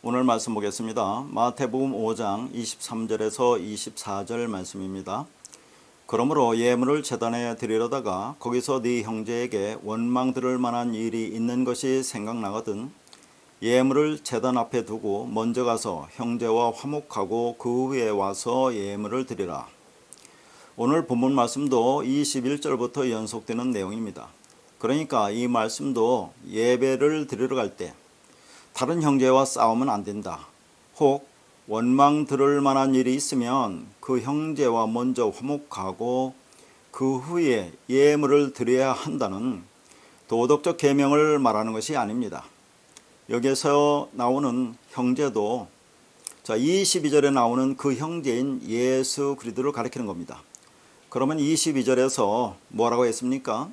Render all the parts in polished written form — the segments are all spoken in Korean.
오늘 말씀 보겠습니다. 마태복음 5장 23절에서 24절 말씀입니다. 그러므로 예물을 제단에 드리려다가 거기서 네 형제에게 원망 들을 만한 일이 있는 것이 생각나거든 예물을 제단 앞에 두고 먼저 가서 형제와 화목하고 그 후에 와서 예물을 드리라. 오늘 본문 말씀도 21절부터 연속되는 내용입니다. 그러니까 이 말씀도 예배를 드리러 갈 때 다른 형제와 싸우면 안 된다. 혹 원망 들을 만한 일이 있으면 그 형제와 먼저 화목하고 그 후에 예물을 드려야 한다는 도덕적 계명을 말하는 것이 아닙니다. 여기에서 나오는 형제도 22절에 나오는 그 형제인 예수 그리스도를 가리키는 겁니다. 그러면 22절에서 뭐라고 했습니까?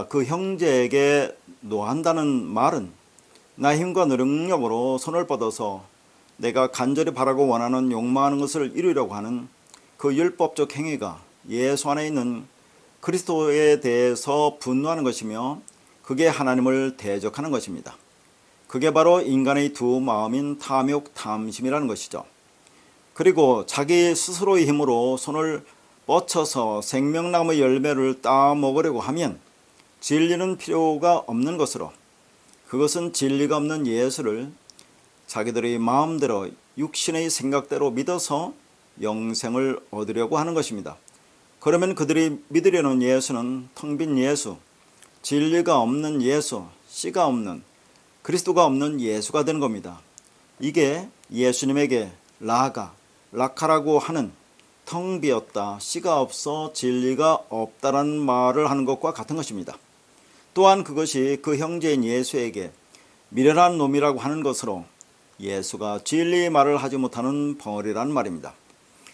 그 형제에게 노한다는 말은 나 힘과 능력으로 손을 뻗어서 내가 간절히 바라고 원하는 욕망하는 것을 이루려고 하는 그 율법적 행위가 예수 안에 있는 그리스도에 대해서 분노하는 것이며 그게 하나님을 대적하는 것입니다. 그게 바로 인간의 두 마음인 탐욕, 탐심이라는 것이죠. 그리고 자기 스스로의 힘으로 손을 뻗쳐서 생명나무 열매를 따먹으려고 하면 진리는 필요가 없는 것으로 그것은 진리가 없는 예수를 자기들의 마음대로 육신의 생각대로 믿어서 영생을 얻으려고 하는 것입니다. 그러면 그들이 믿으려는 예수는 텅 빈 예수, 진리가 없는 예수, 씨가 없는 그리스도가 없는 예수가 되는 겁니다. 이게 예수님에게 라카라고 하는 텅 비었다, 씨가 없어 진리가 없다라는 말을 하는 것과 같은 것입니다. 또한 그것이 그 형제인 예수에게 미련한 놈이라고 하는 것으로 예수가 진리의 말을 하지 못하는 벙어리라는 말입니다.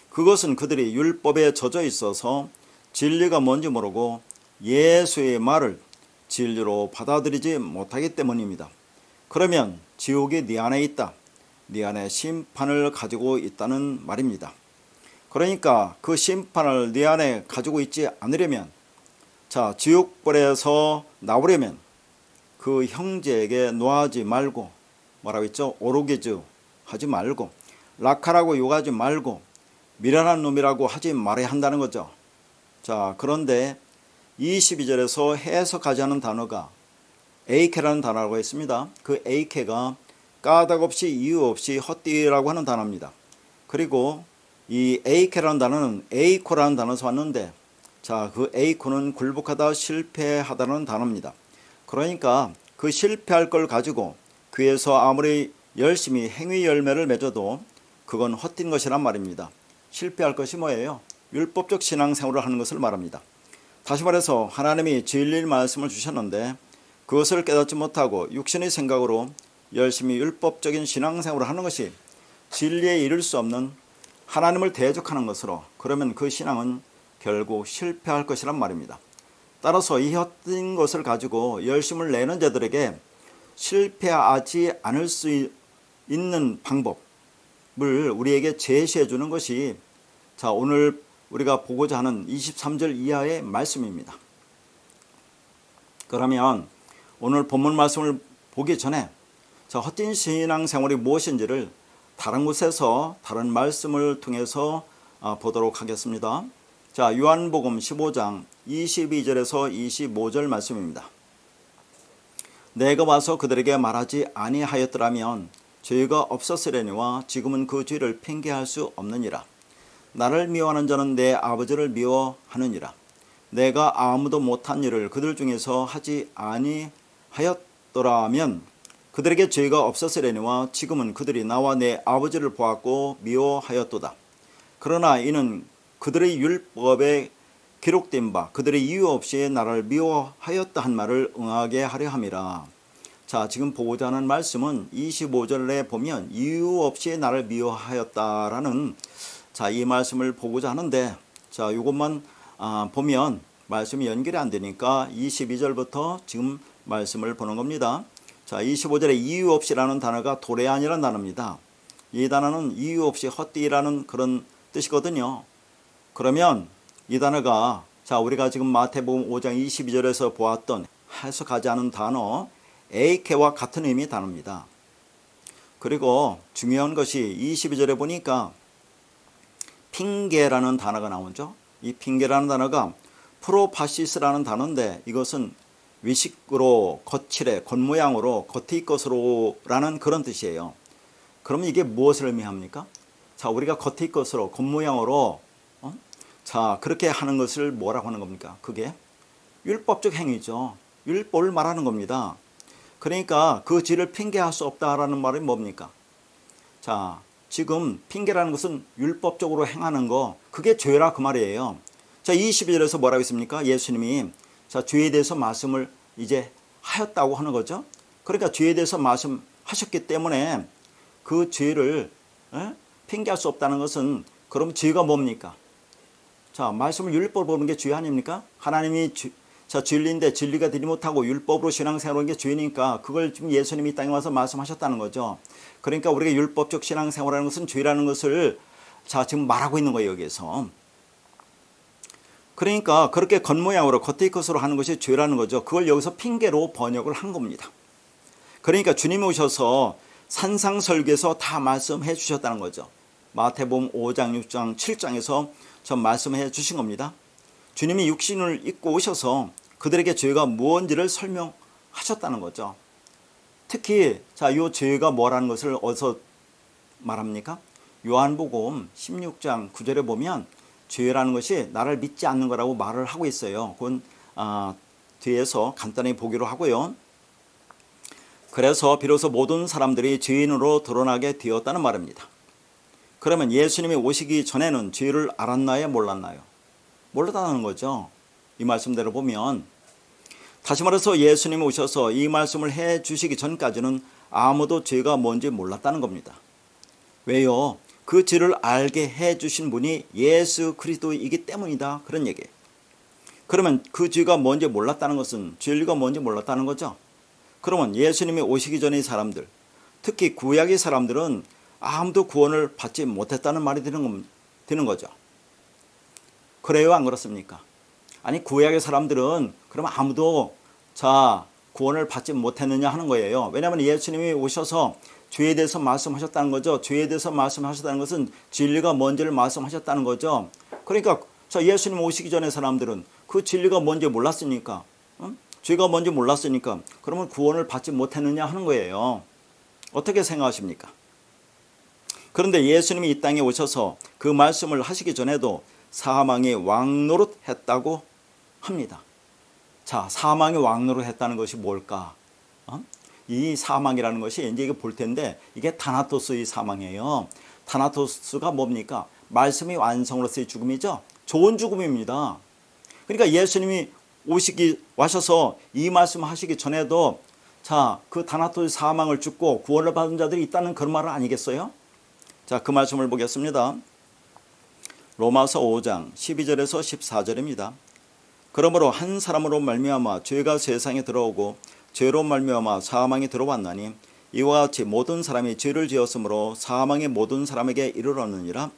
그것은 그들이 율법에 젖어 있어서 진리가 뭔지 모르고 예수의 말을 진리로 받아들이지 못하기 때문입니다. 그러면 지옥이 네 안에 있다. 네 안에 심판을 가지고 있다는 말입니다. 그러니까 그 심판을 네 안에 가지고 있지 않으려면 지옥불에서 나오려면 그 형제에게 노하지 말고 뭐라고 했죠? 오르게즈 하지 말고 라카라고 욕하지 말고 미련한 놈이라고 하지 말아야 한다는 거죠. 그런데 22절에서 해석하지 않은 단어가 에이케라는 단어라고 했습니다. 그 에이케가 까닭 없이 이유 없이 헛되이라고 하는 단어입니다. 그리고 이 에이케라는 단어는 에이코라는 단어에서 왔는데 그 에이코는 굴복하다 실패하다는 단어입니다. 그러니까 그 실패할 걸 가지고 귀에서 아무리 열심히 행위 열매를 맺어도 그건 헛된 것이란 말입니다. 실패할 것이 뭐예요? 율법적 신앙생활을 하는 것을 말합니다. 다시 말해서 하나님이 진리의 말씀을 주셨는데 그것을 깨닫지 못하고 육신의 생각으로 열심히 율법적인 신앙생활을 하는 것이 진리에 이를 수 없는 하나님을 대적하는 것으로 그러면 그 신앙은 결국 실패할 것이란 말입니다. 따라서 이 헛된 것을 가지고 열심을 내는 자들에게 실패하지 않을 수 있는 방법을 우리에게 제시해 주는 것이 오늘 우리가 보고자 하는 23절 이하의 말씀입니다. 그러면 오늘 본문 말씀을 보기 전에 헛된 신앙생활이 무엇인지를 다른 곳에서 다른 말씀을 통해서 보도록 하겠습니다. 요한복음 15장 22절에서 25절 말씀입니다. 내가 와서 그들에게 말하지 아니하였더라면 죄가 없었으려니와 지금은 그 죄를 핑계할 수 없느니라. 나를 미워하는 자는 내 아버지를 미워하느니라. 내가 아무도 못한 일을 그들 중에서 하지 아니하였더라면 그들에게 죄가 없었으려니와 지금은 그들이 나와 내 아버지를 보았고 미워하였도다. 그러나 이는 그들의 율법에 기록된 바 그들의 이유 없이 나를 미워하였다 한 말을 응하게 하려 함이라. 지금 보고자 하는 말씀은 25절에 보면 이유 없이 나를 미워하였다라는 이 말씀을 보고자 하는데 이것만 보면 말씀이 연결이 안 되니까 22절부터 지금 말씀을 보는 겁니다. 25절에 이유 없이라는 단어가 도레안이라는 단어입니다. 이 단어는 이유 없이 헛되이라는 그런 뜻이거든요. 그러면 이 단어가 우리가 지금 마태복음 5장 22절에서 보았던 해석하지 않은 단어 에이케와 같은 의미의 단어입니다. 그리고 중요한 것이 22절에 보니까 핑계라는 단어가 나오죠. 이 핑계라는 단어가 프로파시스라는 단어인데 이것은 위식으로 거칠에 겉모양으로 겉의 것으로 라는 그런 뜻이에요. 그러면 이게 무엇을 의미합니까? 자, 우리가 겉의 것으로 겉모양으로 자, 그렇게 하는 것을 뭐라고 하는 겁니까? 그게 율법적 행위죠. 율법을 말하는 겁니다. 그러니까 그 죄를 핑계할 수 없다라는 말이 뭡니까? 자, 지금 핑계라는 것은 율법적으로 행하는 거, 그게 죄라 그 말이에요. 자, 22절에서 뭐라고 했습니까? 예수님이 자, 죄에 대해서 말씀을 이제 하였다고 하는 거죠. 그러니까 죄에 대해서 말씀하셨기 때문에 그 죄를 핑계할 수 없다는 것은 그럼 죄가 뭡니까? 자, 말씀을 율법으로 보는 게 죄 아닙니까? 하나님이 진리인데 진리가 되지 못하고 율법으로 신앙생활하는 게 죄니까 그걸 지금 예수님이 이 땅에 와서 말씀하셨다는 거죠. 그러니까 우리가 율법적 신앙생활하는 것은 죄라는 것을 자, 지금 말하고 있는 거예요, 여기에서. 그러니까 그렇게 겉모양으로 겉의 것으로 하는 것이 죄라는 거죠. 그걸 여기서 핑계로 번역을 한 겁니다. 그러니까 주님이 오셔서 산상설교에서 다 말씀해 주셨다는 거죠. 마태복음 5장, 6장, 7장에서 전 말씀해 주신 겁니다. 주님이 육신을 입고 오셔서 그들에게 죄가 무엇인지를 설명하셨다는 거죠. 특히 자, 이 죄가 뭐라는 것을 어디서 말합니까? 요한복음 16장 9절에 보면 죄라는 것이 나를 믿지 않는 거라고 말을 하고 있어요. 그건 뒤에서 간단히 보기로 하고요. 그래서 비로소 모든 사람들이 죄인으로 드러나게 되었다는 말입니다. 그러면 예수님이 오시기 전에는 죄를 알았나요? 몰랐나요? 몰랐다는 거죠. 이 말씀대로 보면 다시 말해서 예수님이 오셔서 이 말씀을 해 주시기 전까지는 아무도 죄가 뭔지 몰랐다는 겁니다. 왜요? 그 죄를 알게 해 주신 분이 예수 그리스도이기 때문이다. 그런 얘기예요. 그러면 그 죄가 뭔지 몰랐다는 것은 진리가 뭔지 몰랐다는 거죠. 그러면 예수님이 오시기 전의 사람들, 특히 구약의 사람들은 아무도 구원을 받지 못했다는 말이 되는 거죠. 그래요, 안 그렇습니까? 아니, 구약의 사람들은 그럼 아무도 자, 구원을 받지 못했느냐 하는 거예요. 왜냐하면 예수님이 오셔서 죄에 대해서 말씀하셨다는 거죠. 죄에 대해서 말씀하셨다는 것은 진리가 뭔지를 말씀하셨다는 거죠. 그러니까 자, 예수님 오시기 전에 사람들은 그 진리가 뭔지 몰랐으니까, 죄가 뭔지 몰랐으니까 그러면 구원을 받지 못했느냐 하는 거예요. 어떻게 생각하십니까? 그런데 예수님이 이 땅에 오셔서 그 말씀을 하시기 전에도 사망의 왕노릇 했다고 합니다. 자, 사망의 왕노릇 했다는 것이 뭘까? 이 사망이라는 것이 이제 이거 볼 텐데 이게 타나토스의 사망이에요. 타나토스가 뭡니까? 말씀이 완성으로서의 죽음이죠. 좋은 죽음입니다. 그러니까 예수님이 와셔서 이 말씀 하시기 전에도 자, 그 타나토스 사망을 죽고 구원을 받은 자들이 있다는 그런 말은 아니겠어요? 자, 그 말씀을 보겠습니다. 로마서 5장 12절에서 14절입니다. 그러므로 한 사람으로 말미암아 죄가 세상에 들어오고 죄로 말미암아 사망이 들어왔나니 이와 같이 모든 사람이 죄를 지었으므로 사망이 모든 사람에게 이르렀느니라.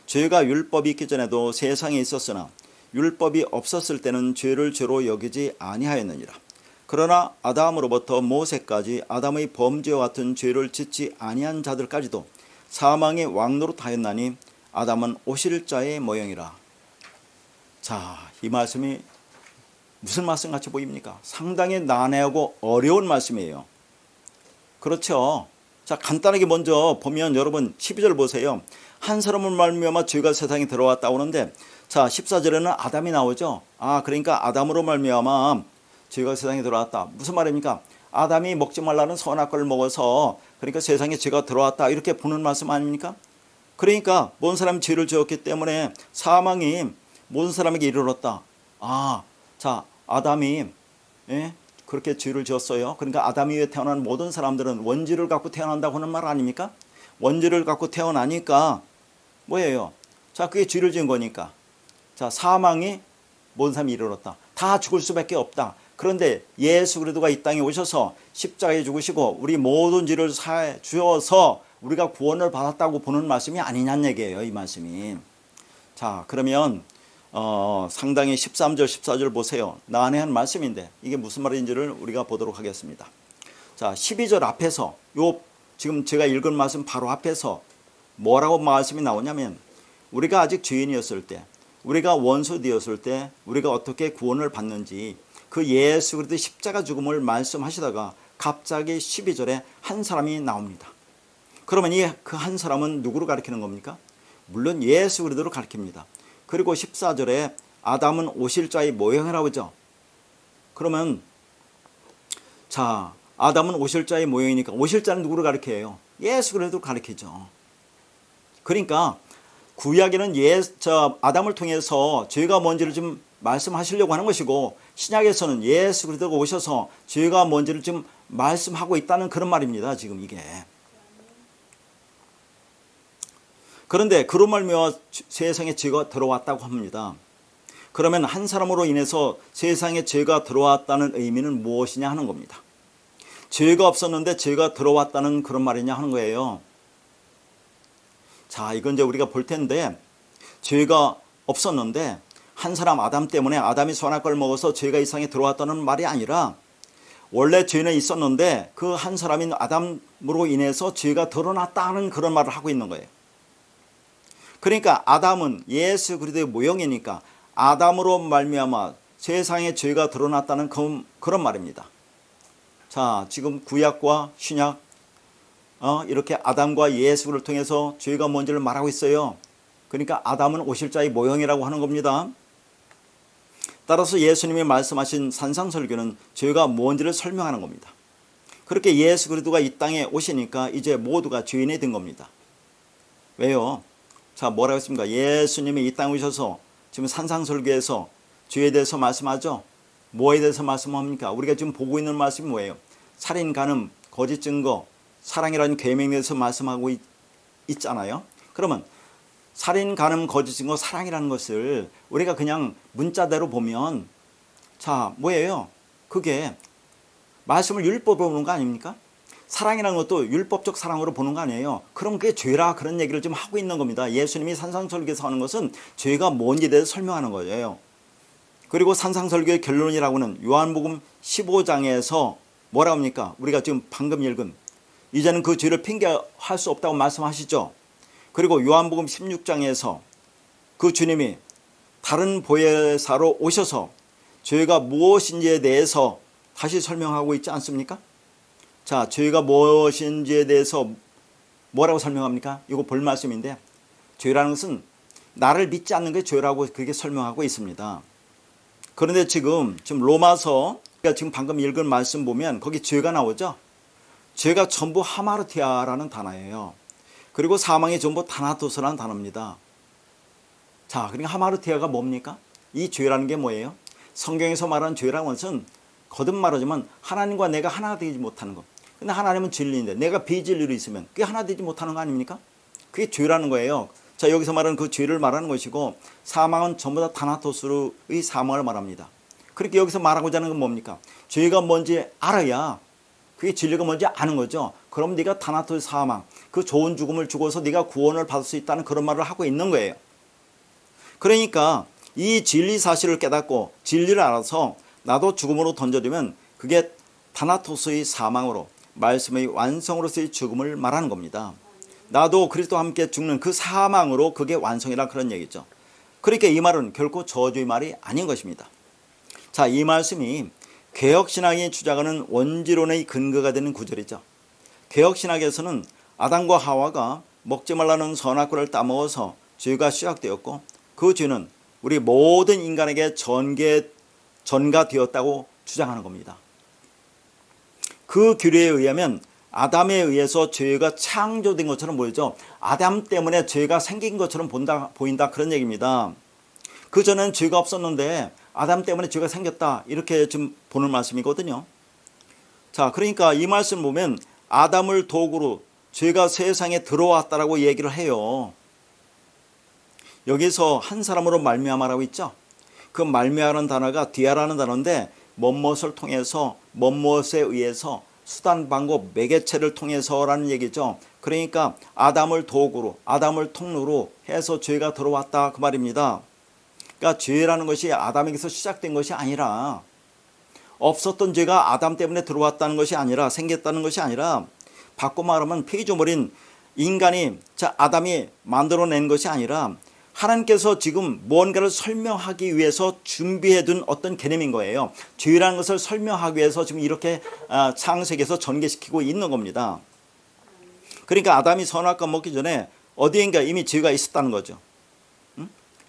죄가 율법이 있기 전에도 세상에 있었으나 율법이 없었을 때는 죄를 죄로 여기지 아니하였느니라. 그러나 아담으로부터 모세까지 아담의 범죄와 같은 죄를 짓지 아니한 자들까지도 사망의 왕노릇하였나니 아담은 오실 자의 모형이라. 자, 이 말씀이 무슨 말씀 같이 보입니까? 상당히 난해하고 어려운 말씀이에요. 그렇죠? 자, 간단하게 먼저 보면 여러분 12절 보세요. 한 사람을 말미암아 죄가 세상에 들어왔다 오는데 자, 14절에는 아담이 나오죠. 그러니까 아담으로 말미암아 죄가 세상에 들어왔다. 무슨 말입니까? 아담이 먹지 말라는 선악과를 먹어서 그러니까 세상에 죄가 들어왔다 이렇게 보는 말씀 아닙니까? 그러니까 모든 사람이 죄를 지었기 때문에 사망이 모든 사람에게 이르렀다. 자, 아담이 그렇게 죄를 지었어요. 그러니까 아담 이후에 태어난 모든 사람들은 원죄를 갖고 태어난다고 하는 말 아닙니까? 원죄를 갖고 태어나니까 뭐예요? 자, 그게 죄를 지은 거니까. 자, 사망이 모든 사람이 이르렀다. 다 죽을 수밖에 없다. 그런데 예수 그리스도가 이 땅에 오셔서 십자가에 죽으시고 우리 모든 죄를 사해 주어서 우리가 구원을 받았다고 보는 말씀이 아니냐는 얘기예요, 이 말씀이. 자, 그러면 상당히 13절 14절 보세요. 난해한 말씀인데 이게 무슨 말인지를 우리가 보도록 하겠습니다. 자, 12절 앞에서 요 지금 제가 읽은 말씀 바로 앞에서 뭐라고 말씀이 나오냐면 우리가 아직 죄인이었을 때, 우리가 원수 되었을 때 우리가 어떻게 구원을 받는지 그 예수 그리스도의 십자가 죽음을 말씀하시다가 갑자기 12절에 한 사람이 나옵니다. 그러면 이 그 한 사람은 누구를 가리키는 겁니까? 물론 예수 그리스도를 가리킵니다. 그리고 14절에 아담은 오실 자의 모형이라고 하죠. 그러면 자, 아담은 오실 자의 모형이니까 오실 자는 누구를 가리켜요? 예수 그리스도를 가리키죠. 그러니까 구약에는 아담을 통해서 죄가 뭔지를 좀 말씀하시려고 하는 것이고 신약에서는 예수 그리스도가 오셔서 죄가 뭔지를 좀 말씀하고 있다는 그런 말입니다. 지금 이게. 그런데 그로 말미암아 세상에 죄가 들어왔다고 합니다. 그러면 한 사람으로 인해서 세상에 죄가 들어왔다는 의미는 무엇이냐 하는 겁니다. 죄가 없었는데 죄가 들어왔다는 그런 말이냐 하는 거예요. 자, 이건 이제 우리가 볼 텐데 죄가 없었는데 한 사람 아담 때문에 아담이 선악과를 먹어서 죄가 이 세상에 들어왔다는 말이 아니라 원래 죄는 있었는데 그 한 사람인 아담으로 인해서 죄가 드러났다는 그런 말을 하고 있는 거예요. 그러니까 아담은 예수 그리스도의 모형이니까 아담으로 말미암아 세상에 죄가 드러났다는 그런 말입니다. 자, 지금 구약과 신약 이렇게 아담과 예수를 통해서 죄가 뭔지를 말하고 있어요. 그러니까 아담은 오실 자의 모형이라고 하는 겁니다. 따라서 예수님이 말씀하신 산상설교는 죄가 뭔지를 설명하는 겁니다. 그렇게 예수 그리스도가 이 땅에 오시니까 이제 모두가 죄인이 된 겁니다. 왜요? 자, 뭐라고 했습니까? 예수님이 이 땅에 오셔서 지금 산상설교에서 죄에 대해서 말씀하죠. 뭐에 대해서 말씀합니까? 우리가 지금 보고 있는 말씀이 뭐예요? 살인, 간음, 거짓 증거, 사랑이라는 계명에 대해서 말씀하고 있잖아요. 그러면 살인, 간음, 거짓 증거, 사랑이라는 것을 우리가 그냥 문자대로 보면 자, 뭐예요? 그게 말씀을 율법으로 보는 거 아닙니까? 사랑이라는 것도 율법적 사랑으로 보는 거 아니에요. 그럼 그게 죄라 그런 얘기를 좀 하고 있는 겁니다. 예수님이 산상설교에서 하는 것은 죄가 뭔지에 대해서 설명하는 거예요. 그리고 산상설교의 결론이라고는 요한복음 15장에서 뭐라고 합니까? 우리가 지금 방금 읽은 이제는 그 죄를 핑계할 수 없다고 말씀하시죠. 그리고 요한복음 16장에서 그 주님이 다른 보혜사로 오셔서 죄가 무엇인지에 대해서 다시 설명하고 있지 않습니까? 자, 죄가 무엇인지에 대해서 뭐라고 설명합니까? 이거 볼 말씀인데 죄라는 것은 나를 믿지 않는 게 죄라고 그렇게 설명하고 있습니다. 그런데 지금 로마서 지금 방금 읽은 말씀 보면 거기 죄가 나오죠. 죄가 전부 하마르티아라는 단어예요. 그리고 사망이 전부 다나토스라는 단어입니다. 자, 그러니까 하마르티아가 뭡니까? 이 죄라는 게 뭐예요? 성경에서 말하는 죄라는 것은 거듭 말하자면 하나님과 내가 하나 되지 못하는 것. 근데 하나님은 진리인데 내가 비진리로 있으면 그게 하나 되지 못하는 거 아닙니까? 그게 죄라는 거예요. 자, 여기서 말하는 그 죄를 말하는 것이고 사망은 전부 다 다나토스의 사망을 말합니다. 그렇게 여기서 말하고자 하는 건 뭡니까? 죄가 뭔지 알아야 그게 진리가 뭔지 아는 거죠. 그럼 네가 다나토스 사망, 그 좋은 죽음을 죽어서 네가 구원을 받을 수 있다는 그런 말을 하고 있는 거예요. 그러니까 이 진리 사실을 깨닫고 진리를 알아서 나도 죽음으로 던져지면 그게 다나토스의 사망으로 말씀의 완성으로서의 죽음을 말하는 겁니다. 나도 그리스도와 함께 죽는 그 사망으로 그게 완성이라 그런 얘기죠. 그러니까 이 말은 결코 저주의 말이 아닌 것입니다. 자, 이 말씀이 개혁신학이 주장하는 원지론의 근거가 되는 구절이죠. 개혁신학에서는 아담과 하와가 먹지 말라는 선악과를 따먹어서 죄가 시작되었고 그 죄는 우리 모든 인간에게 전가되었다고 주장하는 겁니다. 그 규례에 의하면 아담에 의해서 죄가 창조된 것처럼 보이죠. 아담 때문에 죄가 생긴 것처럼 보인다 그런 얘기입니다. 그 전에는 죄가 없었는데 아담 때문에 죄가 생겼다 이렇게 좀 보는 말씀이거든요. 자, 그러니까 이 말씀 보면 아담을 도구로 죄가 세상에 들어왔다라고 얘기를 해요. 여기서 한 사람으로 말미암아라고 있죠. 그 말미암아라는 단어가 디아라는 단어인데 뭐뭇을 통해서 뭐뭇에 의해서 수단 방법 매개체를 통해서라는 얘기죠. 그러니까 아담을 도구로 아담을 통로로 해서 죄가 들어왔다 그 말입니다. 그러니까 죄라는 것이 아담에게서 시작된 것이 아니라 없었던 죄가 아담 때문에 들어왔다는 것이 아니라 생겼다는 것이 아니라 바꿔 말하면 피조물인 인간이, 자, 아담이 만들어낸 것이 아니라 하나님께서 지금 뭔가를 설명하기 위해서 준비해둔 어떤 개념인 거예요. 죄라는 것을 설명하기 위해서 지금 이렇게 창세기에서 전개시키고 있는 겁니다. 그러니까 아담이 선악과 먹기 전에 어디인가 이미 죄가 있었다는 거죠.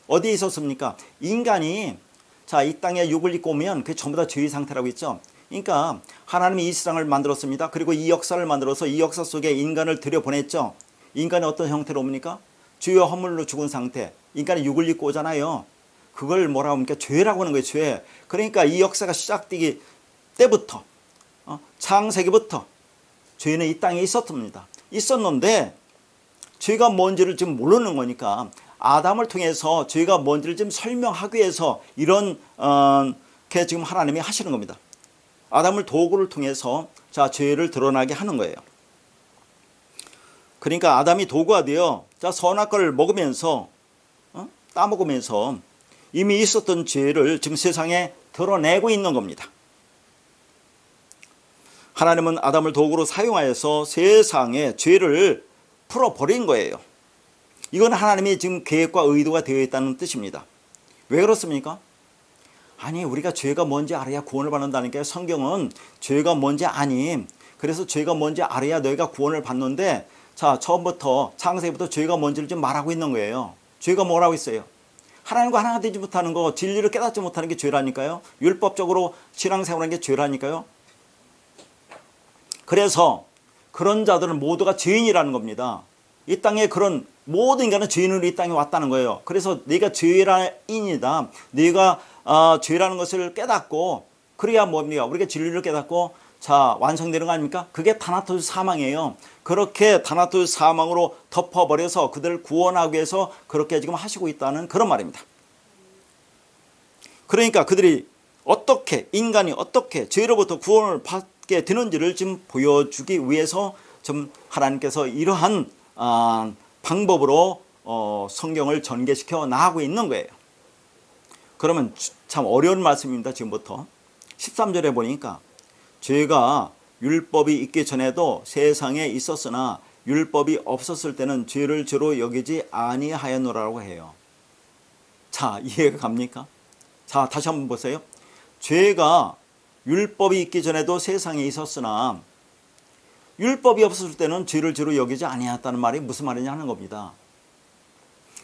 어디에 있었습니까? 인간이, 자, 이 땅에 육을 입고 오면 그게 전부 다 죄의 상태라고 했죠. 그러니까 하나님이 이 세상을 만들었습니다. 그리고 이 역사를 만들어서 이 역사 속에 인간을 들여보냈죠. 인간이 어떤 형태로 옵니까? 죄와 허물로 죽은 상태. 인간이 육을 입고 오잖아요. 그걸 뭐라고 합니까? 죄라고 하는 거예요. 죄. 그러니까 이 역사가 시작되기 때부터, 창세기부터 죄는 이 땅에 있었습니다. 있었는데 죄가 뭔지를 지금 모르는 거니까 아담을 통해서 죄가 뭔지를 좀 설명하기 위해서 이런 게 지금 하나님이 하시는 겁니다. 아담을 도구를 통해서, 자, 죄를 드러나게 하는 거예요. 그러니까 아담이 도구가 되어, 자, 선악과를 먹으면서, 따먹으면서 이미 있었던 죄를 지금 세상에 드러내고 있는 겁니다. 하나님은 아담을 도구로 사용하여서 세상의 죄를 풀어버린 거예요. 이건 하나님이 지금 계획과 의도가 되어 있다는 뜻입니다. 왜 그렇습니까? 아니, 우리가 죄가 뭔지 알아야 구원을 받는다니까요. 성경은 죄가 뭔지 아니, 그래서 죄가 뭔지 알아야 너희가 구원을 받는데, 자, 처음부터 창세기부터 죄가 뭔지를 좀 말하고 있는 거예요. 죄가 뭐라고 있어요? 하나님과 하나가 되지 못하는 거, 진리를 깨닫지 못하는 게 죄라니까요. 율법적으로 신앙생활하는 게 죄라니까요. 그래서 그런 자들은 모두가 죄인이라는 겁니다. 이 땅에 그런 모든 인간은 죄인으로 이 땅에 왔다는 거예요. 그래서 네가 죄인이다, 네가 죄라는 것을 깨닫고, 그래야 뭡니까? 우리가 진리를 깨닫고, 자, 완성되는 거 아닙니까? 그게 다나토스 사망이에요. 그렇게 다나토스 사망으로 덮어버려서 그들을 구원하기 위해서 그렇게 지금 하시고 있다는 그런 말입니다. 그러니까 그들이 어떻게, 인간이 어떻게 죄로부터 구원을 받게 되는지를 지금 보여주기 위해서 좀 하나님께서 이러한 방법으로 성경을 전개시켜 나가고 있는 거예요. 그러면 참 어려운 말씀입니다. 지금부터 13절에 보니까 죄가 율법이 있기 전에도 세상에 있었으나 율법이 없었을 때는 죄를 죄로 여기지 아니하였노라고 해요. 자, 이해가 갑니까? 자, 다시 한번 보세요. 죄가 율법이 있기 전에도 세상에 있었으나 율법이 없었을 때는 죄를 죄로 여기지 아니하였다는 말이 무슨 말이냐 하는 겁니다.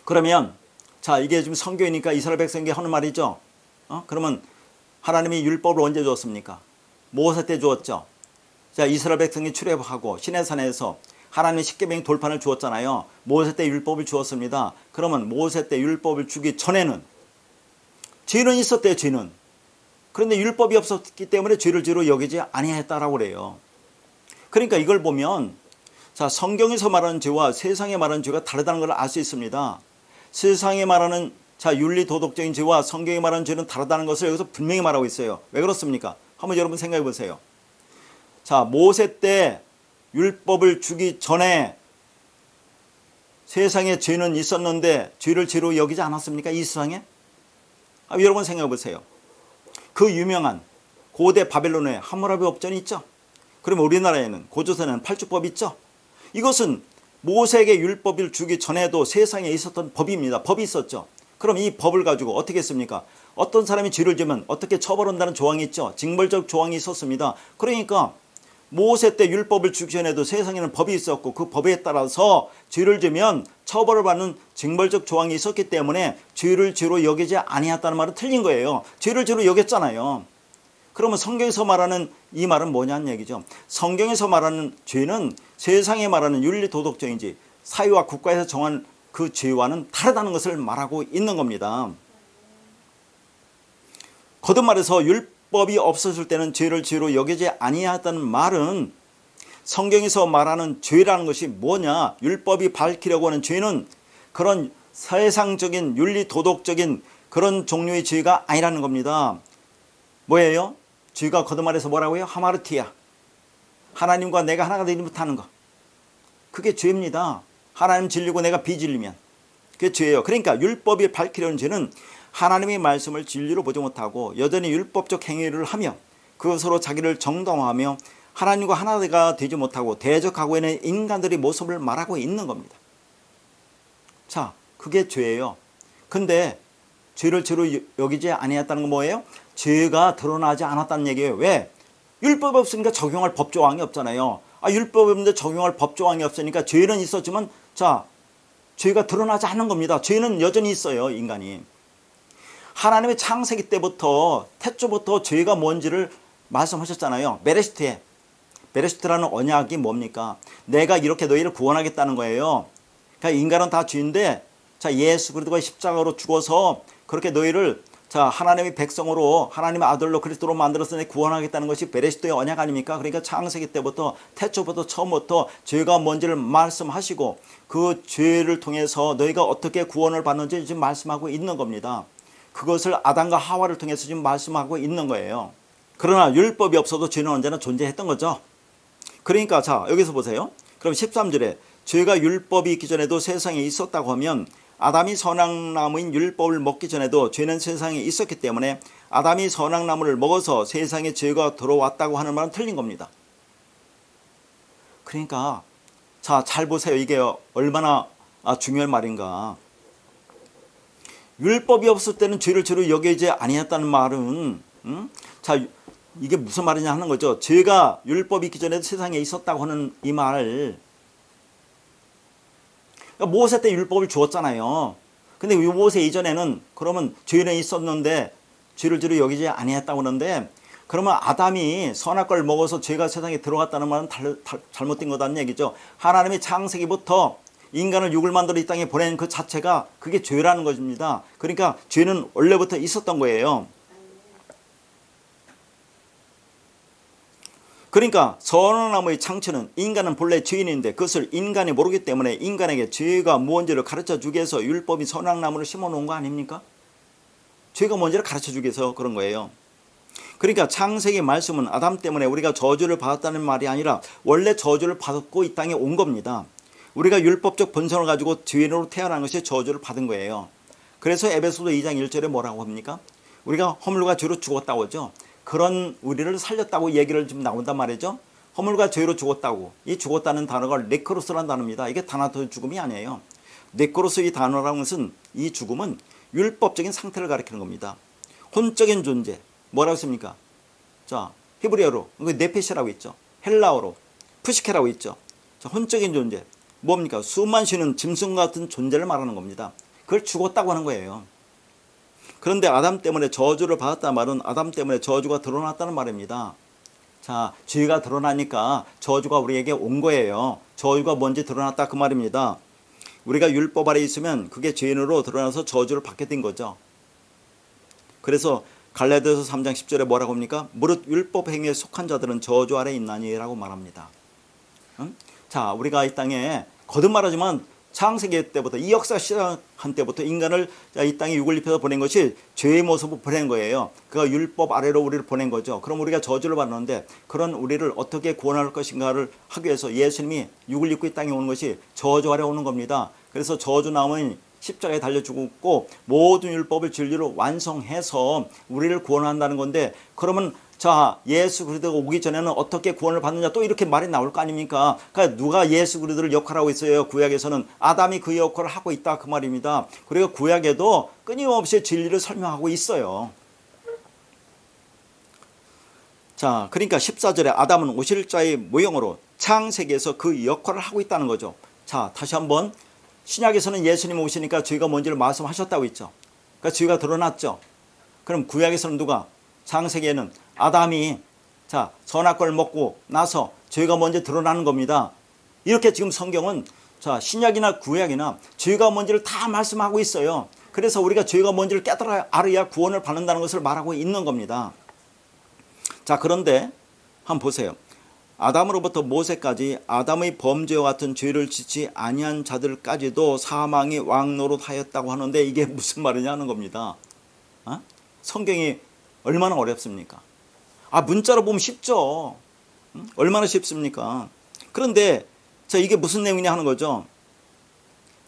그러면, 자, 이게 지금 성경이니까 이스라엘 백성에게 하는 말이죠. 그러면 하나님이 율법을 언제 주었습니까? 모세 때 주었죠. 자, 이스라엘 백성이 출애굽하고 시내산에서 하나님의 십계명 돌판을 주었잖아요. 모세 때 율법을 주었습니다. 그러면 모세 때 율법을 주기 전에는 죄는 있었대요. 죄는. 그런데 율법이 없었기 때문에 죄를 죄로 여기지 아니했다라고 그래요. 그러니까 이걸 보면, 자, 성경에서 말하는 죄와 세상에 말하는 죄가 다르다는 걸 알 수 있습니다. 세상에 말하는, 자, 윤리 도덕적인 죄와 성경에 말하는 죄는 다르다는 것을 여기서 분명히 말하고 있어요. 왜 그렇습니까? 한번 여러분 생각해 보세요. 자, 모세 때 율법을 주기 전에 세상에 죄는 있었는데 죄를 죄로 여기지 않았습니까? 이 세상에? 여러분 생각해 보세요. 그 유명한 고대 바벨론에 함무라비 법전이 있죠. 그러면 우리나라에는 고조선에는 팔주법이 있죠. 이것은 모세에게 율법을 주기 전에도 세상에 있었던 법입니다. 법이 있었죠. 그럼 이 법을 가지고 어떻게 했습니까? 어떤 사람이 죄를 지면 어떻게 처벌한다는 조항이 있죠. 징벌적 조항이 있었습니다. 그러니까 모세 때 율법을 주기 전에도 세상에는 법이 있었고 그 법에 따라서 죄를 지면 처벌을 받는 징벌적 조항이 있었기 때문에 죄를 죄로 여기지 아니했다는 말은 틀린 거예요. 죄를 죄로 여겼잖아요. 그러면 성경에서 말하는 이 말은 뭐냐는 얘기죠. 성경에서 말하는 죄는 세상에 말하는 윤리 도덕적인 죄, 사회와 국가에서 정한 그 죄와는 다르다는 것을 말하고 있는 겁니다. 거듭 말해서 율법이 없었을 때는 죄를 죄로 여기지 아니하였다는 말은 성경에서 말하는 죄라는 것이 뭐냐, 율법이 밝히려고 하는 죄는 그런 세상적인 윤리 도덕적인 그런 종류의 죄가 아니라는 겁니다. 뭐예요? 죄가 거듭 말해서 뭐라고요? 하마르티야. 하나님과 내가 하나가 되지 못하는 것. 그게 죄입니다. 하나님 진리고 내가 비진리면 그게 죄예요. 그러니까 율법이 밝히려는 죄는 하나님의 말씀을 진리로 보지 못하고 여전히 율법적 행위를 하며 그것으로 자기를 정당화하며 하나님과 하나가 되지 못하고 대적하고 있는 인간들의 모습을 말하고 있는 겁니다. 자, 그게 죄예요. 근데 죄를 죄로 여기지 아니했다는 건 뭐예요? 죄가 드러나지 않았다는 얘기예요. 왜? 율법이 없으니까 적용할 법조항이 없잖아요. 율법이 없는데 적용할 법조항이 없으니까 죄는 있었지만 자, 죄가 드러나지 않는 겁니다. 죄는 여전히 있어요, 인간이. 하나님의 창세기 때부터 태초부터 죄가 뭔지를 말씀하셨잖아요. 베레시트에. 베레시트라는 언약이 뭡니까? 내가 이렇게 너희를 구원하겠다는 거예요. 그러니까 인간은 다 죄인데 자, 예수 그리스도가 십자가로 죽어서 그렇게 너희를 자, 하나님의 백성으로 하나님의 아들로 그리스도로 만들어서 구원하겠다는 것이 베레시트의 언약 아닙니까? 그러니까 창세기 때부터 태초부터 처음부터 죄가 뭔지를 말씀하시고 그 죄를 통해서 너희가 어떻게 구원을 받는지 지금 말씀하고 있는 겁니다. 그것을 아담과 하와를 통해서 지금 말씀하고 있는 거예요. 그러나 율법이 없어도 죄는 언제나 존재했던 거죠. 그러니까 자, 여기서 보세요. 그럼 13절에 죄가 율법이 있기 전에도 세상에 있었다고 하면 아담이 선악나무인 율법을 먹기 전에도 죄는 세상에 있었기 때문에 아담이 선악나무를 먹어서 세상에 죄가 들어왔다고 하는 말은 틀린 겁니다. 그러니까 자, 잘 보세요. 이게 얼마나 중요한 말인가. 율법이 없을 때는 죄를 죄로 여기지 아니했다는 말은 자, 이게 무슨 말이냐 하는 거죠. 죄가 율법이 있기 전에도 세상에 있었다고 하는 이 말. 모세 때 율법을 주었잖아요. 근데 모세 이전에는 그러면 죄는 있었는데 죄를 죄로 여기지 아니했다고 하는데 그러면 아담이 선악과를 먹어서 죄가 세상에 들어갔다는 말은 잘못된 거다는 얘기죠. 하나님이 창세기부터 인간을 육을 만들어 이 땅에 보낸 그 자체가 그게 죄라는 것입니다. 그러니까 죄는 원래부터 있었던 거예요. 그러니까 선악나무의 창초는 인간은 본래 죄인인데 그것을 인간이 모르기 때문에 인간에게 죄가 무언지를 가르쳐주기 위해서 율법이 선악나무를 심어놓은 거 아닙니까? 죄가 뭔지를 가르쳐주기 위해서 그런 거예요. 그러니까 창세기 말씀은 아담 때문에 우리가 저주를 받았다는 말이 아니라 원래 저주를 받고 이 땅에 온 겁니다. 우리가 율법적 본성을 가지고 죄인으로 태어난 것이 저주를 받은 거예요. 그래서 에베소서 2장 1절에 뭐라고 합니까? 우리가 허물과 죄로 죽었다고 하죠. 그런 우리를 살렸다고 얘기를 지금 나온단 말이죠. 허물과 죄로 죽었다고. 이 죽었다는 단어가 네크로스라는 단어입니다. 이게 다나토 죽음이 아니에요. 네크로스 이 단어라는 것은 이 죽음은 율법적인 상태를 가리키는 겁니다. 혼적인 존재. 뭐라고 했습니까? 자, 히브리어로 네페시라고 있죠. 헬라어로 푸시케라고 있죠. 자, 혼적인 존재. 뭡니까? 숨만 쉬는 짐승 같은 존재를 말하는 겁니다. 그걸 죽었다고 하는 거예요. 그런데 아담 때문에 저주를 받았다는 말은 아담 때문에 저주가 드러났다는 말입니다. 자, 죄가 드러나니까 저주가 우리에게 온 거예요. 저주가 뭔지 드러났다 그 말입니다. 우리가 율법 아래 있으면 그게 죄인으로 드러나서 저주를 받게 된 거죠. 그래서 갈라디아서 3장 10절에 뭐라고 합니까? 무릇 율법 행위에 속한 자들은 저주 아래 있나니라고 말합니다. 응? 자, 우리가 이 땅에 거듭말하지만 창세기 때부터 이 역사 시작한 때부터 인간을 이 땅에 육을 입혀서 보낸 것이 죄의 모습을 보낸 거예요. 그 율법 아래로 우리를 보낸 거죠. 그럼 우리가 저주를 받는데 그런 우리를 어떻게 구원할 것인가를 하기 위해서 예수님이 육을 입고 이 땅에 오는 것이 저주 아래 오는 겁니다. 그래서 저주 나무는 십자가에 달려 죽었고 모든 율법을 진리로 완성해서 우리를 구원한다는 건데 그러면 자, 예수 그리스도가 오기 전에는 어떻게 구원을 받느냐 또 이렇게 말이 나올 거 아닙니까? 그러니까 누가 예수 그리스도를 역할하고 있어요? 구약에서는 아담이 그 역할을 하고 있다 그 말입니다. 그리고 구약에도 끊임없이 진리를 설명하고 있어요. 자, 그러니까 14절에 아담은 오실자의 모형으로 창세기에서 그 역할을 하고 있다는 거죠. 자, 다시 한번 신약에서는 예수님 오시니까 죄가 뭔지를 말씀하셨다고 했죠. 그러니까 죄가 드러났죠. 그럼 구약에서는 누가? 창세기에는 아담이 자, 선악과를 먹고 나서 죄가 먼저 드러나는 겁니다. 이렇게 지금 성경은 자, 신약이나 구약이나 죄가 뭔지를 다 말씀하고 있어요. 그래서 우리가 죄가 뭔지를 깨달아야 알아야 구원을 받는다는 것을 말하고 있는 겁니다. 자, 그런데 한번 보세요. 아담으로부터 모세까지 아담의 범죄와 같은 죄를 짓지 아니한 자들까지도 사망이 왕노릇하였다고 하는데 이게 무슨 말이냐 하는 겁니다. 성경이 얼마나 어렵습니까? 문자로 보면 쉽죠. 얼마나 쉽습니까? 그런데 자, 이게 무슨 내용이냐 하는 거죠.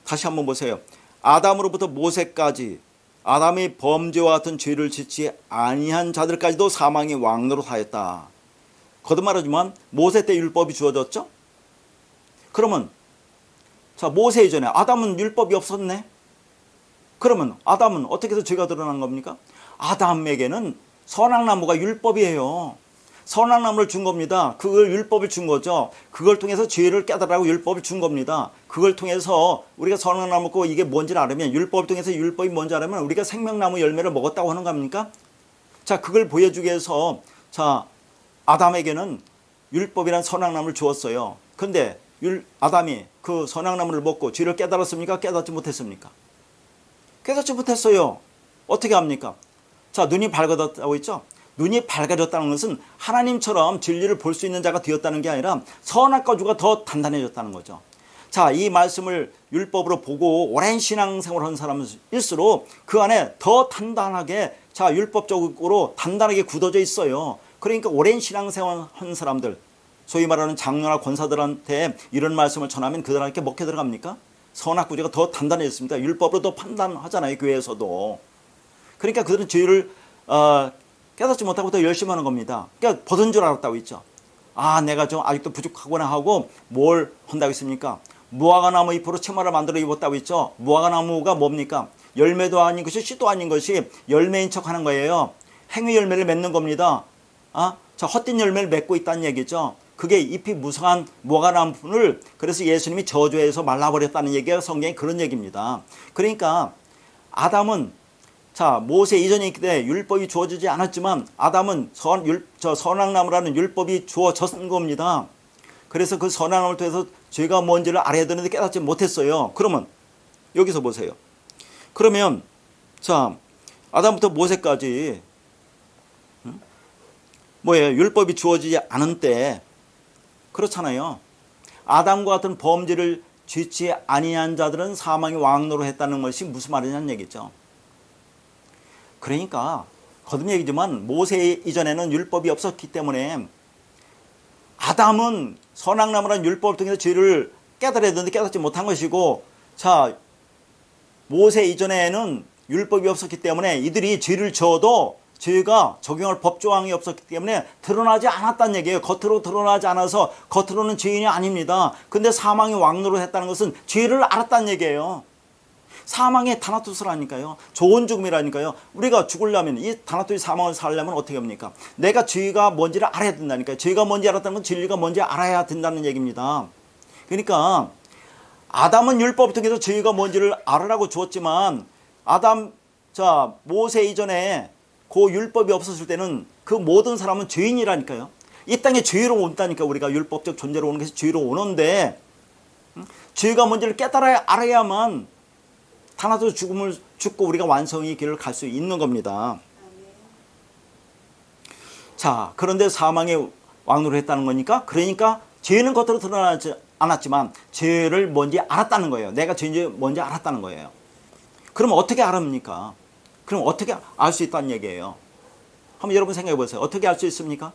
다시 한번 보세요. 아담으로부터 모세까지 아담의 범죄와 같은 죄를 짓지 아니한 자들까지도 사망이 왕노릇하였다. 거듭 말하지만 모세 때 율법이 주어졌죠. 그러면 자, 모세 이전에 아담은 율법이 없었네. 그러면 아담은 어떻게 해서 죄가 드러난 겁니까? 아담에게는 선악나무가 율법이에요. 선악나무를 준 겁니다. 그걸 율법을 준 거죠. 그걸 통해서 죄를 깨달으라고 율법을 준 겁니다. 그걸 통해서 우리가 선악나무 먹고 이게 뭔지를 알으면, 율법을 통해서 율법이 뭔지 알으면 우리가 생명나무 열매를 먹었다고 하는 겁니까? 자, 그걸 보여주기 위해서 자, 아담에게는 율법이란 선악나무를 주었어요. 근데 아담이 그 선악나무를 먹고 죄를 깨달았습니까? 깨닫지 못했습니까? 깨닫지 못했어요. 어떻게 합니까? 자, 눈이 밝아졌다고 했죠? 눈이 밝아졌다는 것은 하나님처럼 진리를 볼 수 있는 자가 되었다는 게 아니라 선악과 주가 더 단단해졌다는 거죠. 자, 이 말씀을 율법으로 보고 오랜 신앙생활을 한 사람일수록 그 안에 더 단단하게 자, 율법적으로 단단하게 굳어져 있어요. 그러니까 오랜 신앙생활 한 사람들, 소위 말하는 장로나 권사들한테 이런 말씀을 전하면 그들한테 먹혀 들어갑니까? 선악구제가 더 단단해졌습니다. 율법으로 더 판단하잖아요, 교회에서도. 그러니까 그들은 죄를 깨닫지 못하고 더 열심히 하는 겁니다. 그러니까 벗은 줄 알았다고 했죠. 아, 내가 좀 아직도 부족하구나 하고 뭘 한다고 했습니까? 무화과나무 잎으로 치마를 만들어 입었다고 했죠. 무화과나무가 뭡니까? 열매도 아닌 것이 씨도 아닌 것이 열매인 척 하는 거예요. 행위 열매를 맺는 겁니다. 자, 헛된 열매를 맺고 있다는 얘기죠. 그게 잎이 무성한 무화과나무를 그래서 예수님이 저주해서 말라버렸다는 얘기가 성경에 그런 얘기입니다. 그러니까 아담은 자, 모세 이전에 있기 때문에 율법이 주어지지 않았지만 아담은 선악나무라는 율법이 주어졌는 겁니다. 그래서 그 선악나무를 통해서 죄가 뭔지를 알아야 되는데 깨닫지 못했어요. 그러면 여기서 보세요. 그러면 자, 아담부터 모세까지 뭐예요? 율법이 주어지지 않은 때 그렇잖아요. 아담과 같은 범죄를 짓지 아니한 자들은 사망의 왕노로 했다는 것이 무슨 말이냐는 얘기죠. 그러니까 거듭 얘기지만 모세 이전에는 율법이 없었기 때문에 아담은 선악나무라는 율법을 통해서 죄를 깨달아야 되는데 깨닫지 못한 것이고, 자, 모세 이전에는 율법이 없었기 때문에 이들이 죄를 지어도 죄가 적용할 법조항이 없었기 때문에 드러나지 않았다는 얘기예요. 겉으로 드러나지 않아서 겉으로는 죄인이 아닙니다. 근데 사망의 왕노로 했다는 것은 죄를 알았다는 얘기예요. 사망의 타나토스라니까요. 좋은 죽음이라니까요. 우리가 죽으려면 이 타나토스 사망을 살려면 어떻게 합니까? 내가 죄가 뭔지를 알아야 된다니까요. 죄가 뭔지 알았다는 건 진리가 뭔지 알아야 된다는 얘기입니다. 그러니까 아담은 율법을 통해서 죄가 뭔지를 알으라고 주었지만 자, 모세 이전에 그 율법이 없었을 때는 그 모든 사람은 죄인이라니까요. 이 땅에 죄로 온다니까. 우리가 율법적 존재로 오는 것이 죄로 오는데 죄가 뭔지를 깨달아야 알아야만 타나토스 죽음을 죽고 우리가 완성의 길을 갈 수 있는 겁니다. 자, 그런데 사망의 왕노를 했다는 거니까, 그러니까 죄는 겉으로 드러나지 않았지만 죄를 뭔지 알았다는 거예요. 내가 죄인지 뭔지 알았다는 거예요. 그럼 어떻게 알합니까? 그럼 어떻게 알 수 있다는 얘기예요? 한번 여러분 생각해 보세요. 어떻게 알 수 있습니까?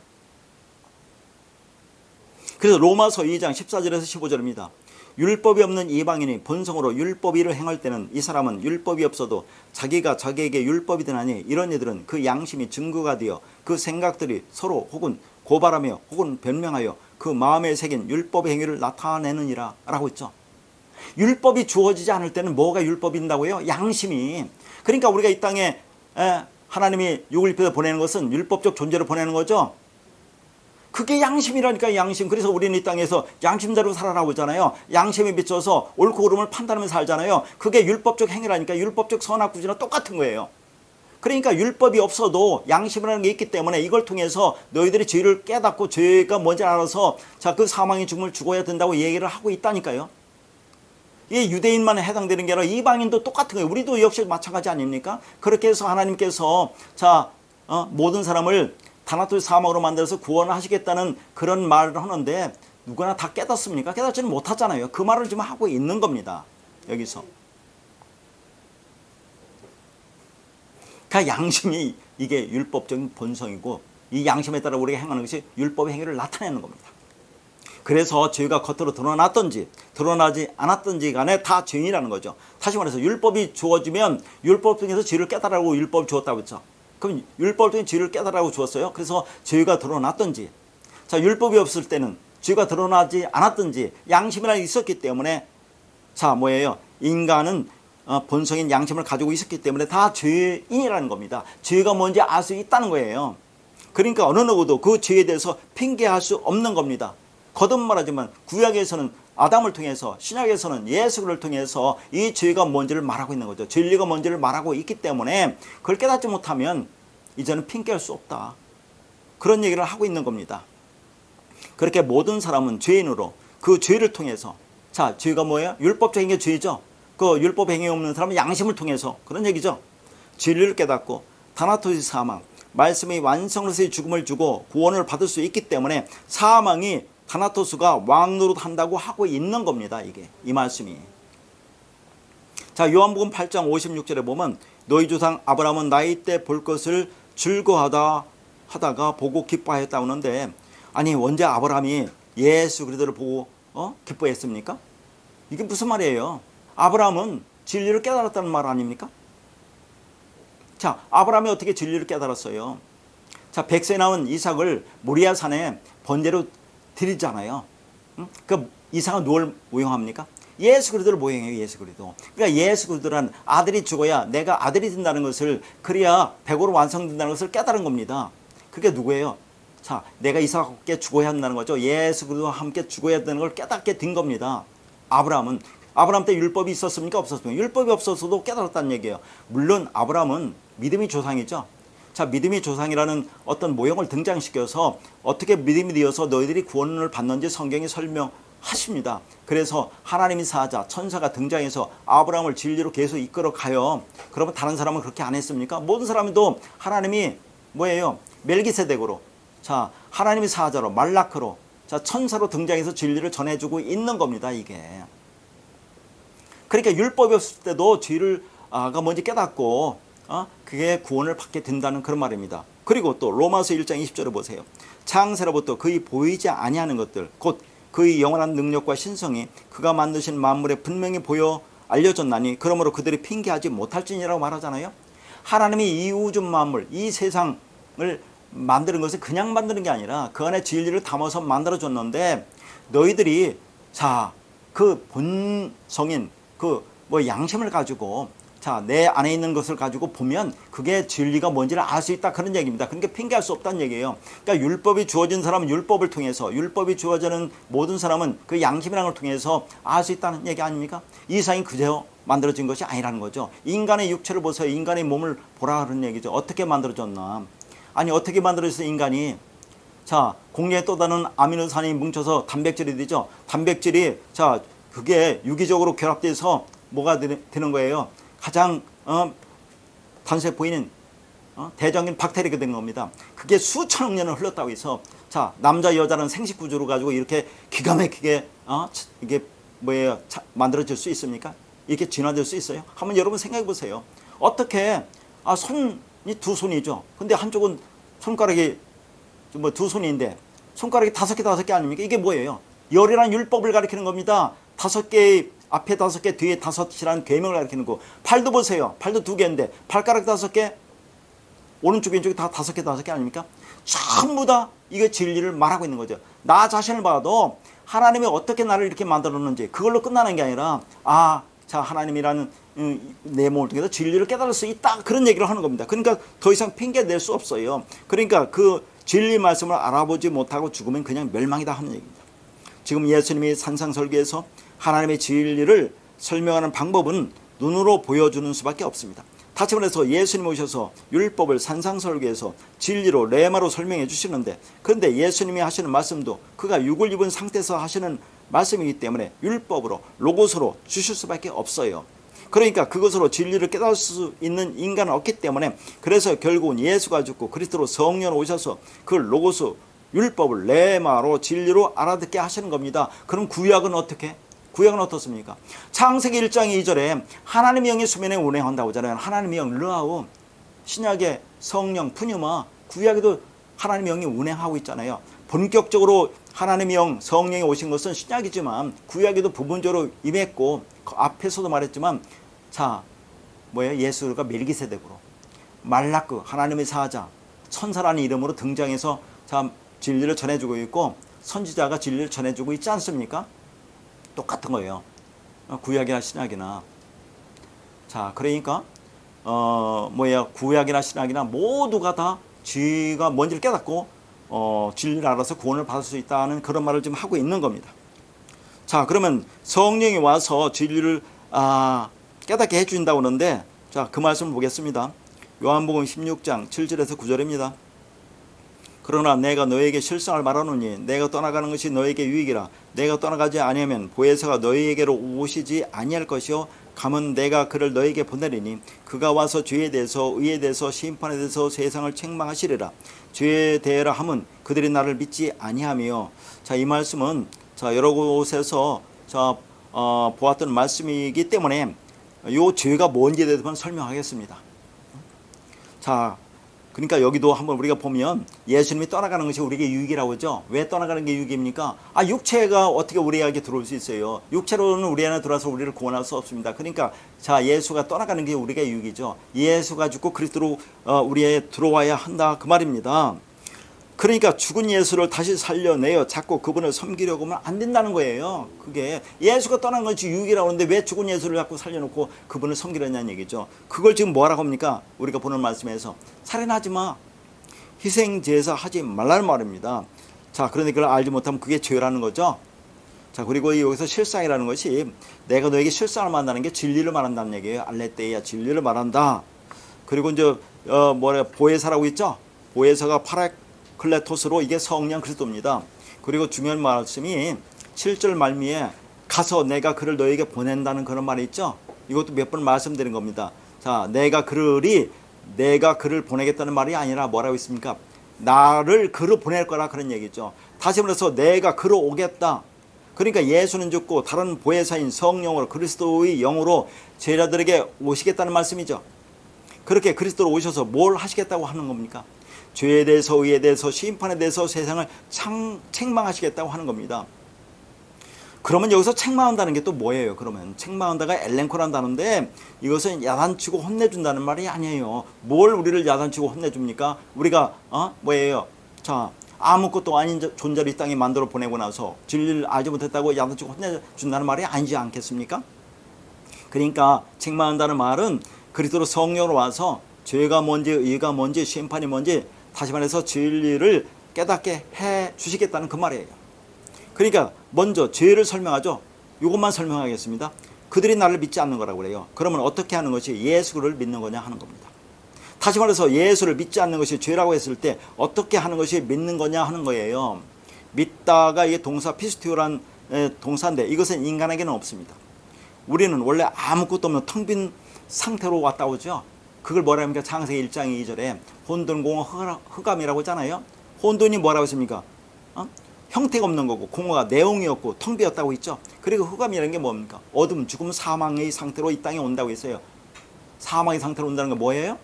그래서 로마서 2장 14절에서 15절입니다. 율법이 없는 이방인이 본성으로 율법이를 행할 때는 이 사람은 율법이 없어도 자기가 자기에게 율법이 되나니 이런 이들은 그 양심이 증거가 되어 그 생각들이 서로 혹은 고발하며 혹은 변명하여 그 마음에 새긴 율법의 행위를 나타내느니라 라고 했죠. 율법이 주어지지 않을 때는 뭐가 율법이 된다고요? 양심이. 그러니까 우리가 이 땅에 하나님이 육을 입혀서 보내는 것은 율법적 존재로 보내는 거죠. 그게 양심이라니까. 양심. 그래서 우리는 이 땅에서 양심대로 살아라고 하잖아요. 양심에 비춰서 옳고 그름을 판단하면서 살잖아요. 그게 율법적 행위라니까. 율법적 선악구제랑 똑같은 거예요. 그러니까 율법이 없어도 양심이라는 게 있기 때문에 이걸 통해서 너희들이 죄를 깨닫고 죄가 뭔지 알아서 자, 그 사망의 죽음을 죽어야 된다고 얘기를 하고 있다니까요. 이게 유대인만 해당되는 게 아니라 이방인도 똑같은 거예요. 우리도 역시 마찬가지 아닙니까? 그렇게 해서 하나님께서 자, 모든 사람을 타나토스 사망으로 만들어서 구원하시겠다는 그런 말을 하는데 누구나 다 깨닫습니까? 깨닫지는 못하잖아요. 그 말을 지금 하고 있는 겁니다. 여기서. 그러니까 양심이 이게 율법적인 본성이고 이 양심에 따라 우리가 행하는 것이 율법의 행위를 나타내는 겁니다. 그래서 죄가 겉으로 드러났든지 드러나지 않았든지 간에 다 죄인이라는 거죠. 다시 말해서 율법이 주어지면 율법 통해서 죄를 깨달으라고 율법을 주었다고 했죠. 그럼 율법을 통해 죄를 깨달으라고 주었어요. 그래서 죄가 드러났든지 자, 율법이 없을 때는 죄가 드러나지 않았든지 양심이라는 게 있었기 때문에 자, 뭐예요? 인간은 본성인 양심을 가지고 있었기 때문에 다 죄인이라는 겁니다. 죄가 뭔지 알 수 있다는 거예요. 그러니까 어느 누구도 그 죄에 대해서 핑계할 수 없는 겁니다. 거듭 말하지만 구약에서는 아담을 통해서, 신약에서는 예수를 통해서 이 죄가 뭔지를 말하고 있는 거죠. 진리가 뭔지를 말하고 있기 때문에 그걸 깨닫지 못하면 이제는 핑계할 수 없다. 그런 얘기를 하고 있는 겁니다. 그렇게 모든 사람은 죄인으로 그 죄를 통해서, 자, 죄가 뭐예요? 율법적인 게 죄죠. 그 율법 행위 없는 사람은 양심을 통해서, 그런 얘기죠. 진리를 깨닫고 다나토스 사망, 말씀이 완성으로서의 죽음을 주고 구원을 받을 수 있기 때문에 사망이 다나토스가 왕노릇 한다고 하고 있는 겁니다. 이게 이 말씀이. 자, 요한복음 8장 56절에 보면 너희 조상 아브라함은 나이 때 볼 것을 즐거워하다가 보고 기뻐하였다 하는데, 아니 언제 아브라함이 예수 그리스도를 보고 기뻐했습니까? 이게 무슨 말이에요? 아브라함은 진리를 깨달았다는 말 아닙니까? 자, 아브라함이 어떻게 진리를 깨달았어요? 자, 백세 나온 이삭을 모리아 산에 번제로 드리잖아요. 그 이삭은 누굴 모형합니까? 예수 그리스도를 모형해요. 예수 그리스도. 그러니까 예수 그리스도란 아들이 죽어야 내가 아들이 된다는 것을, 그래야 백으로 완성된다는 것을 깨달은 겁니다. 그게 누구예요? 자, 내가 이삭과 함께 죽어야 한다는 거죠. 예수 그리스도와 함께 죽어야 되는 걸 깨닫게 된 겁니다. 아브라함은. 아브라함 때 율법이 있었습니까? 없었습니까? 율법이 없었어도 깨달았다는 얘기예요. 물론 아브라함은 믿음의 조상이죠. 자, 믿음의 조상이라는 어떤 모형을 등장시켜서 어떻게 믿음이 되어서 너희들이 구원을 받는지 성경이 설명하십니다. 그래서 하나님의 사자, 천사가 등장해서 아브라함을 진리로 계속 이끌어 가요. 그러면 다른 사람은 그렇게 안 했습니까? 모든 사람도 하나님이 뭐예요? 멜기세덱으로, 자, 하나님의 사자로, 말라크로, 자, 천사로 등장해서 진리를 전해주고 있는 겁니다. 이게. 그러니까 율법이 없을 때도 죄가 뭔지 깨닫고 그게 구원을 받게 된다는 그런 말입니다. 그리고 또 로마서 1장 20절에 보세요. 창세로부터 그의 보이지 아니하는 것들, 곧 그의 영원한 능력과 신성이 그가 만드신 만물에 분명히 보여 알려졌나니 그러므로 그들이 핑계하지 못할지니라고 말하잖아요. 하나님이 이 우주 만물, 이 세상을 만드는 것은 그냥 만드는 게 아니라 그 안에 진리를 담아서 만들어줬는데, 너희들이 자, 그 본성인 그 양심을 가지고, 자, 내 안에 있는 것을 가지고 보면 그게 진리가 뭔지를 알 수 있다, 그런 얘기입니다. 그러니까 핑계할 수 없다는 얘기예요. 그러니까 율법이 주어진 사람은 율법을 통해서, 율법이 주어지는 모든 사람은 그 양심이라는 걸 통해서 알 수 있다는 얘기 아닙니까? 이 세상이 그저 만들어진 것이 아니라는 거죠. 인간의 육체를 보세요. 인간의 몸을 보라 그런 얘기죠. 어떻게 만들어졌나. 아니 어떻게 만들어져서 인간이, 자, 공중에 떠다니는 아미노산이 뭉쳐서 단백질이 되죠. 단백질이, 자, 그게 유기적으로 결합돼서 뭐가 되는 거예요? 가장 단순해 보이는 대장균 박테리아가 되는 겁니다. 그게 수천억 년을 흘렀다고 해서, 자, 남자 여자는 생식 구조로 가지고 이렇게 기가 막히게 이게 뭐예요? 만들어질 수 있습니까? 이렇게 진화될 수 있어요? 한번 여러분 생각해 보세요. 어떻게 손이 두 손이죠. 근데 한쪽은 손가락이 뭐 두 손인데 손가락이 다섯 개 아닙니까? 이게 뭐예요? 열이라는 율법을 가리키는 겁니다. 5개 앞에 5개 뒤에 5이라는 계명을 가리키는 거. 팔도 보세요. 팔도 2개인데 발가락 5개, 오른쪽 왼쪽이 다 5개 아닙니까? 전부 다 이게 진리를 말하고 있는 거죠. 나 자신을 봐도 하나님이 어떻게 나를 이렇게 만들었는지 그걸로 끝나는 게 아니라, 자, 하나님이라는 내 몸을 통해서 진리를 깨달을 수 있다, 그런 얘기를 하는 겁니다. 그러니까 더 이상 핑계 낼 수 없어요. 그러니까 그 진리 말씀을 알아보지 못하고 죽으면 그냥 멸망이다 하는 얘기입니다. 지금 예수님이 산상설계에서 하나님의 진리를 설명하는 방법은 눈으로 보여주는 수밖에 없습니다. 다시 말해서 예수님 오셔서 율법을 산상설계에서 진리로 레마로 설명해 주시는데, 그런데 예수님이 하시는 말씀도 그가 육을 입은 상태에서 하시는 말씀이기 때문에 율법으로 로고스로 주실 수밖에 없어요. 그러니까 그것으로 진리를 깨달을 수 있는 인간은 없기 때문에, 그래서 결국은 예수가 죽고 그리스도로 성령 오셔서 그 로고스 율법을 레마로 진리로 알아듣게 하시는 겁니다. 그럼 구약은 어떻게? 구약은 어떻습니까? 창세기 1장 2절에 하나님의 영이 수면에 운행한다고 하잖아요. 하나님의 영 르아우, 신약의 성령 푸뉴마, 구약에도 하나님의 영이 운행하고 있잖아요. 본격적으로 하나님의 영 성령이 오신 것은 신약이지만 구약에도 부분적으로 임했고, 그 앞에서도 말했지만, 자, 뭐예요? 예수가 멜기세덱으로, 말라크 하나님의 사자, 천사라는 이름으로 등장해서, 자, 진리를 전해주고 있고 선지자가 진리를 전해주고 있지 않습니까? 똑같은 거예요. 구약이나 신약이나. 자, 그러니까 구약이나 신약이나 모두가 다 죄가 뭔지를 깨닫고 진리를 알아서 구원을 받을 수 있다는 그런 말을 지금 하고 있는 겁니다. 자, 그러면 성령이 와서 진리를 깨닫게 해준다고 하는데, 자, 그 말씀을 보겠습니다. 요한복음 16장 7절에서 9절입니다. 그러나 내가 너에게 실상을 말하노니 내가 떠나가는 것이 너에게 유익이라. 내가 떠나가지 아니하면 보혜사가 너희에게로 오시지 아니할 것이요 가면 내가 그를 너에게 보내리니 그가 와서 죄에 대해서 의에 대해서 심판에 대해서 세상을 책망하시리라. 죄에 대하라 함은 그들이 나를 믿지 아니하며. 자, 이 말씀은 자, 여러 곳에서 보았던 말씀이기 때문에 이 죄가 뭔지에 대해서 설명하겠습니다. 자, 그러니까 여기도 한번 우리가 보면 예수님이 떠나가는 것이 우리에게 유익이라고 하죠. 왜 떠나가는 게 유익입니까? 육체가 어떻게 우리에게 들어올 수 있어요? 육체로는 우리 안에 들어와서 우리를 구원할 수 없습니다. 그러니까 자, 예수가 떠나가는 게 우리가 유익이죠. 예수가 죽고 그리스도로 우리에 들어와야 한다, 그 말입니다. 그러니까 죽은 예수를 다시 살려내어 자꾸 그분을 섬기려고 하면 안 된다는 거예요. 그게 예수가 떠난 것이 유익이라고 하는데 왜 죽은 예수를 자꾸 살려놓고 그분을 섬기려냐는 얘기죠. 그걸 지금 뭐라고 합니까? 우리가 보는 말씀에서 살인하지 마, 희생제사 하지 말라는 말입니다. 자, 그런데 그걸 알지 못하면 그게 죄라는 거죠. 자, 그리고 여기서 실상이라는 것이 내가 너에게 실상을 말한다는 게 진리를 말한다는 얘기예요. 알레테이아, 진리를 말한다. 그리고 이제 보혜사라고 있죠. 보혜사가 파라클레토스로, 이게 성령 그리스도입니다. 그리고 중요한 말씀이 7절 말미에 가서 내가 그를 너에게 보낸다는 그런 말이 있죠. 이것도 몇 번 말씀드린 겁니다. 자, 내가 그를 보내겠다는 말이 아니라 뭐라고 있습니까? 나를 그를 보낼 거라, 그런 얘기죠. 다시 말해서 내가 그를 오겠다. 그러니까 예수는 죽고 다른 보혜사인 성령으로, 그리스도의 영으로 제자들에게 오시겠다는 말씀이죠. 그렇게 그리스도로 오셔서 뭘 하시겠다고 하는 겁니까? 죄에 대해서, 의에 대해서, 심판에 대해서 세상을 책망하시겠다고 하는 겁니다. 그러면 여기서 책망한다는 게 또 뭐예요? 그러면 책망한다가 엘렌코라는 단어인데, 이것은 야단치고 혼내준다는 말이 아니에요. 뭘 우리를 야단치고 혼내줍니까? 우리가 뭐예요? 자, 아무것도 아닌 존재를 이 땅에 만들어 보내고 나서 진리를 알지 못했다고 야단치고 혼내준다는 말이 아니지 않겠습니까? 그러니까 책망한다는 말은 그리스도로 성령으로 와서 죄가 뭔지, 의가 뭔지, 심판이 뭔지 다시 말해서 진리를 깨닫게 해 주시겠다는 그 말이에요. 그러니까 먼저 죄를 설명하죠. 이것만 설명하겠습니다. 그들이 나를 믿지 않는 거라고 그래요. 그러면 어떻게 하는 것이 예수를 믿는 거냐 하는 겁니다. 다시 말해서 예수를 믿지 않는 것이 죄라고 했을 때 어떻게 하는 것이 믿는 거냐 하는 거예요. 믿다가 이게 동사 피스티오란 동사인데 이것은 인간에게는 없습니다. 우리는 원래 아무것도 없는 텅 빈 상태로 왔다 오죠. 그걸 뭐라 합니까? 창세기 1장 2절에 혼돈공허 흑암이라고 하잖아요. 혼돈이 뭐라고 했습니까? 형태가 없는 거고, 공허가 내용이 없고 텅 비었다고 했죠. 그리고 흑암이라는 게 뭡니까? 어둠, 죽음, 사망의 상태로 이 땅에 온다고 했어요. 사망의 상태로 온다는 건 뭐예요?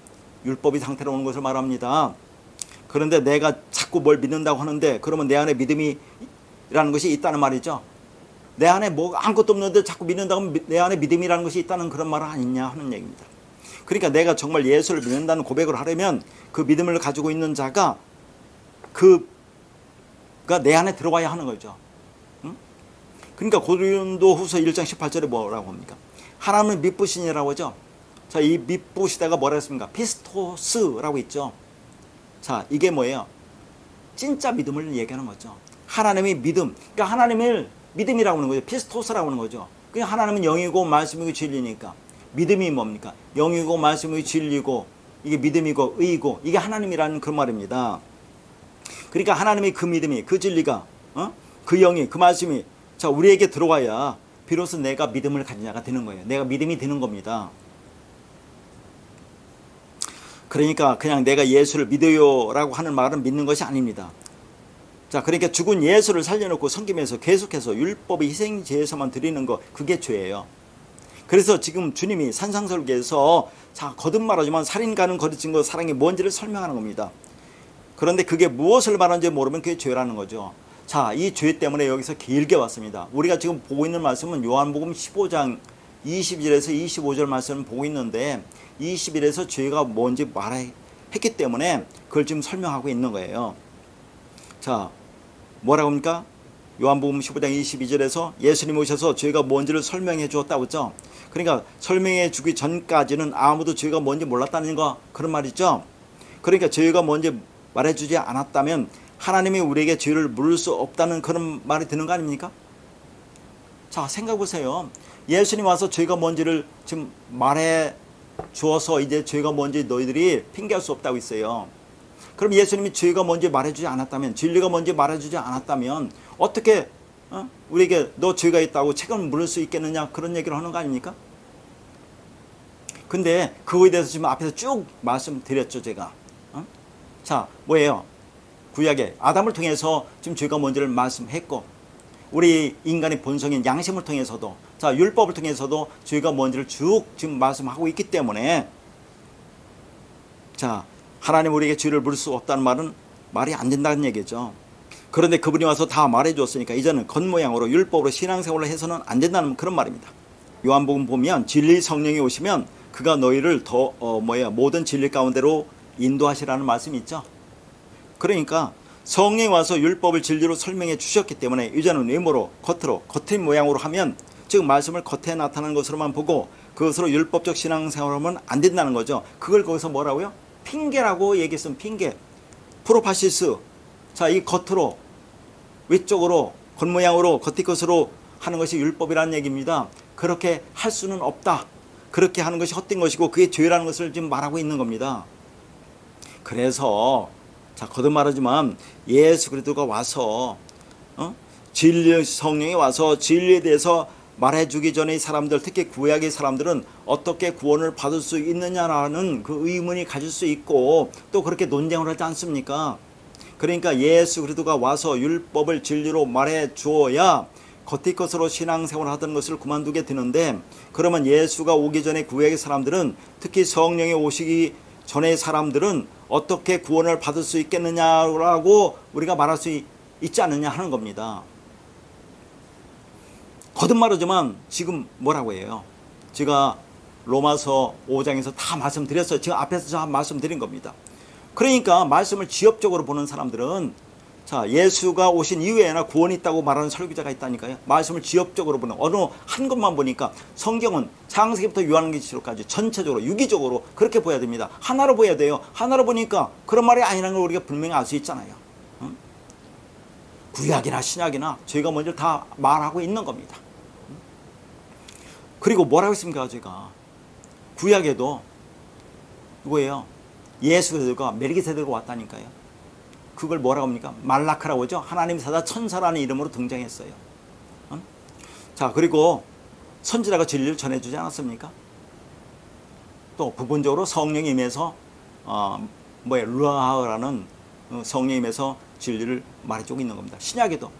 율법의 상태로 오는 것을 말합니다. 그런데 내가 자꾸 뭘 믿는다고 하는데, 그러면 내 안에 믿음이라는 것이 있다는 말이죠. 내 안에 뭐 아무것도 없는데 자꾸 믿는다고 하면 내 안에 믿음이라는 것이 있다는 그런 말은 아니냐 하는 얘기입니다. 그러니까 내가 정말 예수를 믿는다는 고백을 하려면 그 믿음을 가지고 있는 자가 그가 내 안에 들어와야 하는 거죠. 응? 그러니까 고린도후서 1장 18절에 뭐라고 합니까? 하나님은 믿부시니라고 하죠. 자, 이 믿부시다가 뭐라 했습니까? 피스토스라고 있죠. 자, 이게 뭐예요? 진짜 믿음을 얘기하는 거죠. 하나님의 믿음. 그러니까 하나님을 믿음이라고 하는 거죠. 피스토스라고 하는 거죠. 그러니까 하나님은 영이고 말씀이고 진리니까. 믿음이 뭡니까? 영이고 말씀이고 진리고, 이게 믿음이고 의이고, 이게 하나님이라는 그 말입니다. 그러니까 하나님의 그 믿음이, 그 진리가, 그 영이, 그 말씀이 자, 우리에게 들어와야 비로소 내가 믿음을 가진 자가 되는 거예요. 내가 믿음이 되는 겁니다. 그러니까 그냥 내가 예수를 믿어요라고 하는 말은 믿는 것이 아닙니다. 자, 그러니까 죽은 예수를 살려놓고 섬기면서 계속해서 율법의 희생제에서만 드리는 거, 그게 죄예요. 그래서 지금 주님이 산상설계에서 자, 거듭말하지만 살인과는 거듭진 것, 사랑이 뭔지를 설명하는 겁니다. 그런데 그게 무엇을 말하는지 모르면 그게 죄라는 거죠. 자, 이 죄 때문에 여기서 길게 왔습니다. 우리가 지금 보고 있는 말씀은 요한복음 15장 20절에서 25절 말씀을 보고 있는데 20일에서 죄가 뭔지 말했기 때문에 그걸 지금 설명하고 있는 거예요. 자, 뭐라고 합니까? 요한복음 15장 22절에서 예수님 오셔서 죄가 뭔지를 설명해 주었다고 했죠. 그러니까 설명해 주기 전까지는 아무도 죄가 뭔지 몰랐다는 거, 그런 말이죠. 그러니까 죄가 뭔지 말해주지 않았다면 하나님이 우리에게 죄를 물을 수 없다는 그런 말이 드는 거 아닙니까? 자, 생각해 보세요. 예수님 와서 죄가 뭔지를 지금 말해 주어서 이제 죄가 뭔지 너희들이 핑계할 수 없다고 했어요. 그럼 예수님이 죄가 뭔지 말해주지 않았다면, 진리가 뭔지 말해주지 않았다면 어떻게 우리에게 너 죄가 있다고 책임을 물을 수 있겠느냐, 그런 얘기를 하는 거 아닙니까? 근데 그거에 대해서 지금 앞에서 쭉 말씀드렸죠, 제가. 자, 뭐예요? 구약에 아담을 통해서 지금 죄가 뭔지를 말씀했고, 우리 인간의 본성인 양심을 통해서도, 자, 율법을 통해서도 죄가 뭔지를 쭉 지금 말씀하고 있기 때문에, 자, 하나님 우리에게 죄를 물을 수 없다는 말은 말이 안 된다는 얘기죠. 그런데 그분이 와서 다 말해 줬으니까 이제는 겉모양으로 율법으로 신앙생활을 해서는 안 된다는 그런 말입니다. 요한복음 보면 진리 성령이 오시면 그가 너희를 더 모든 진리 가운데로 인도하시라는 말씀이 있죠. 그러니까 성령이 와서 율법을 진리로 설명해 주셨기 때문에 이제는 외모로, 겉으로, 겉의 모양으로 하면, 즉 말씀을 겉에 나타나는 것으로만 보고 그것으로 율법적 신앙생활을 하면 안 된다는 거죠. 그걸 거기서 뭐라고요? 핑계라고 얘기했으면 핑계. 프로파시스. 자, 이 겉으로, 외쪽으로, 겉모양으로, 겉의 것으로 하는 것이 율법이라는 얘기입니다. 그렇게 할 수는 없다. 그렇게 하는 것이 헛된 것이고 그게 죄라는 것을 지금 말하고 있는 겁니다. 그래서 자, 거듭 말하지만 예수 그리스도가 와서 진리 성령이 와서 진리에 대해서 말해주기 전에 이 사람들, 특히 구약의 사람들은 어떻게 구원을 받을 수 있느냐라는 그 의문이 가질 수 있고 또 그렇게 논쟁을 하지 않습니까? 그러니까 예수 그리스도가 와서 율법을 진리로 말해 주어야 겉의 것으로 신앙생활을 하던 것을 그만두게 되는데, 그러면 예수가 오기 전에 구약의 사람들은, 특히 성령이 오시기 전의 사람들은 어떻게 구원을 받을 수 있겠느냐라고 우리가 말할 수 있지 않느냐 하는 겁니다. 거듭 말하지만 지금 뭐라고 해요? 제가 로마서 5장에서 다 말씀드렸어요. 지금 앞에서 다 말씀드린 겁니다. 그러니까 말씀을 지엽적으로 보는 사람들은, 자, 예수가 오신 이후에나 구원이 있다고 말하는 설교자가 있다니까요. 말씀을 지엽적으로 보는, 어느 한 것만 보니까 성경은 창세기부터 요한계시록까지 전체적으로 유기적으로 그렇게 보여야 됩니다. 하나로 보여야 돼요. 하나로 보니까 그런 말이 아니라는 걸 우리가 분명히 알 수 있잖아요. 구약이나 신약이나 죄가 먼저 다 말하고 있는 겁니다. 그리고 뭐라고 했습니까? 제가 구약에도 뭐예요? 예수 그리스도가 멜기세덱으로 왔다니까요. 그걸 뭐라고 합니까? 말라크라고 하죠. 하나님 사자 천사라는 이름으로 등장했어요. 자, 그리고 선지자가 진리를 전해주지 않았습니까? 또 부분적으로 성령이 임해서 루아하라는 성령이 임해서 진리를 말해주고 있는 겁니다. 신약에도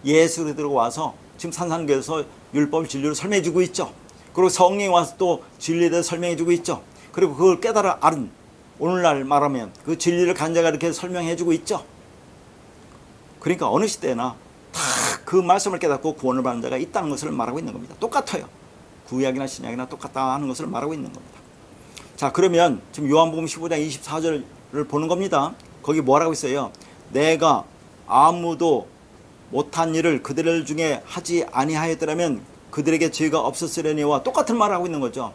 예수 그리스도가 와서 지금 산상교에서 율법 진리를 설명해주고 있죠. 그리고 성령이 와서 또 진리에 대해서 설명해주고 있죠. 그리고 그걸 깨달아 알은, 오늘날 말하면 그 진리를 간자가 이렇게 설명해주고 있죠. 그러니까 어느 시대나 다 그 말씀을 깨닫고 구원을 받는 자가 있다는 것을 말하고 있는 겁니다. 똑같아요. 구약이나 신약이나 똑같다 하는 것을 말하고 있는 겁니다. 자, 그러면 지금 요한복음 15장 24절을 보는 겁니다. 거기 뭐라고 있어요? 내가 아무도 못한 일을 그들 중에 하지 아니하였더라면 그들에게 죄가 없었으려니와 똑같은 말을 하고 있는 거죠.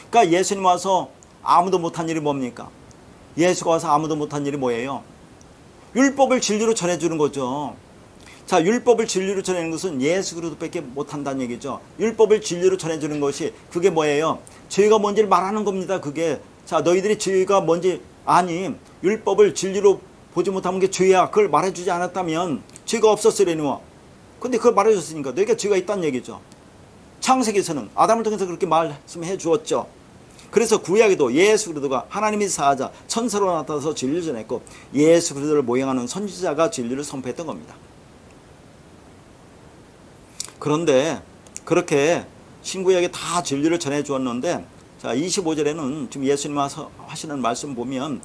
그러니까 예수님 와서 아무도 못한 일이 뭡니까? 예수가 와서 아무도 못한 일이 뭐예요? 율법을 진리로 전해주는 거죠. 자, 율법을 진리로 전하는 것은 예수 그리스도밖에 못한다는 얘기죠. 율법을 진리로 전해주는 것이 그게 뭐예요? 죄가 뭔지를 말하는 겁니다. 그게, 자, 너희들이 죄가 뭔지 아니, 율법을 진리로 보지 못하는 게 죄야. 그걸 말해주지 않았다면 죄가 없었으려니와. 근데 그걸 말해줬으니까 너희가 죄가 있다는 얘기죠. 창세기에서는 아담을 통해서 그렇게 말씀해 주었죠. 그래서 구약에도 예수 그리스도가 하나님의 사자 천사로 나타나서 진리를 전했고 예수 그리스도를 모형하는 선지자가 진리를 선포했던 겁니다. 그런데 그렇게 신구약에 다 진리를 전해 주었는데, 자, 25절에는 지금 예수님 와서 하시는 말씀 보면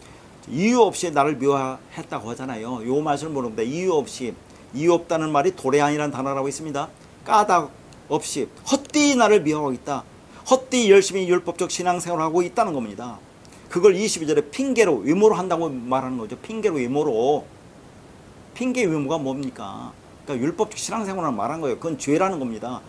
이유 없이 나를 미워했다고 하잖아요. 요 말씀을 모릅니다. 이유 없이, 이유 없다는 말이 도레안이라는 단어라고 있습니다. 까닭 없이 헛되이 나를 미워하고 있다. 헛되이 열심히 율법적 신앙생활을 하고 있다는 겁니다. 그걸 22절에 핑계로, 외모로 한다고 말하는 거죠. 핑계로, 외모로. 핑계 의무가 뭡니까? 그러니까 율법적 신앙생활을 말한 거예요. 그건 죄라는 겁니다.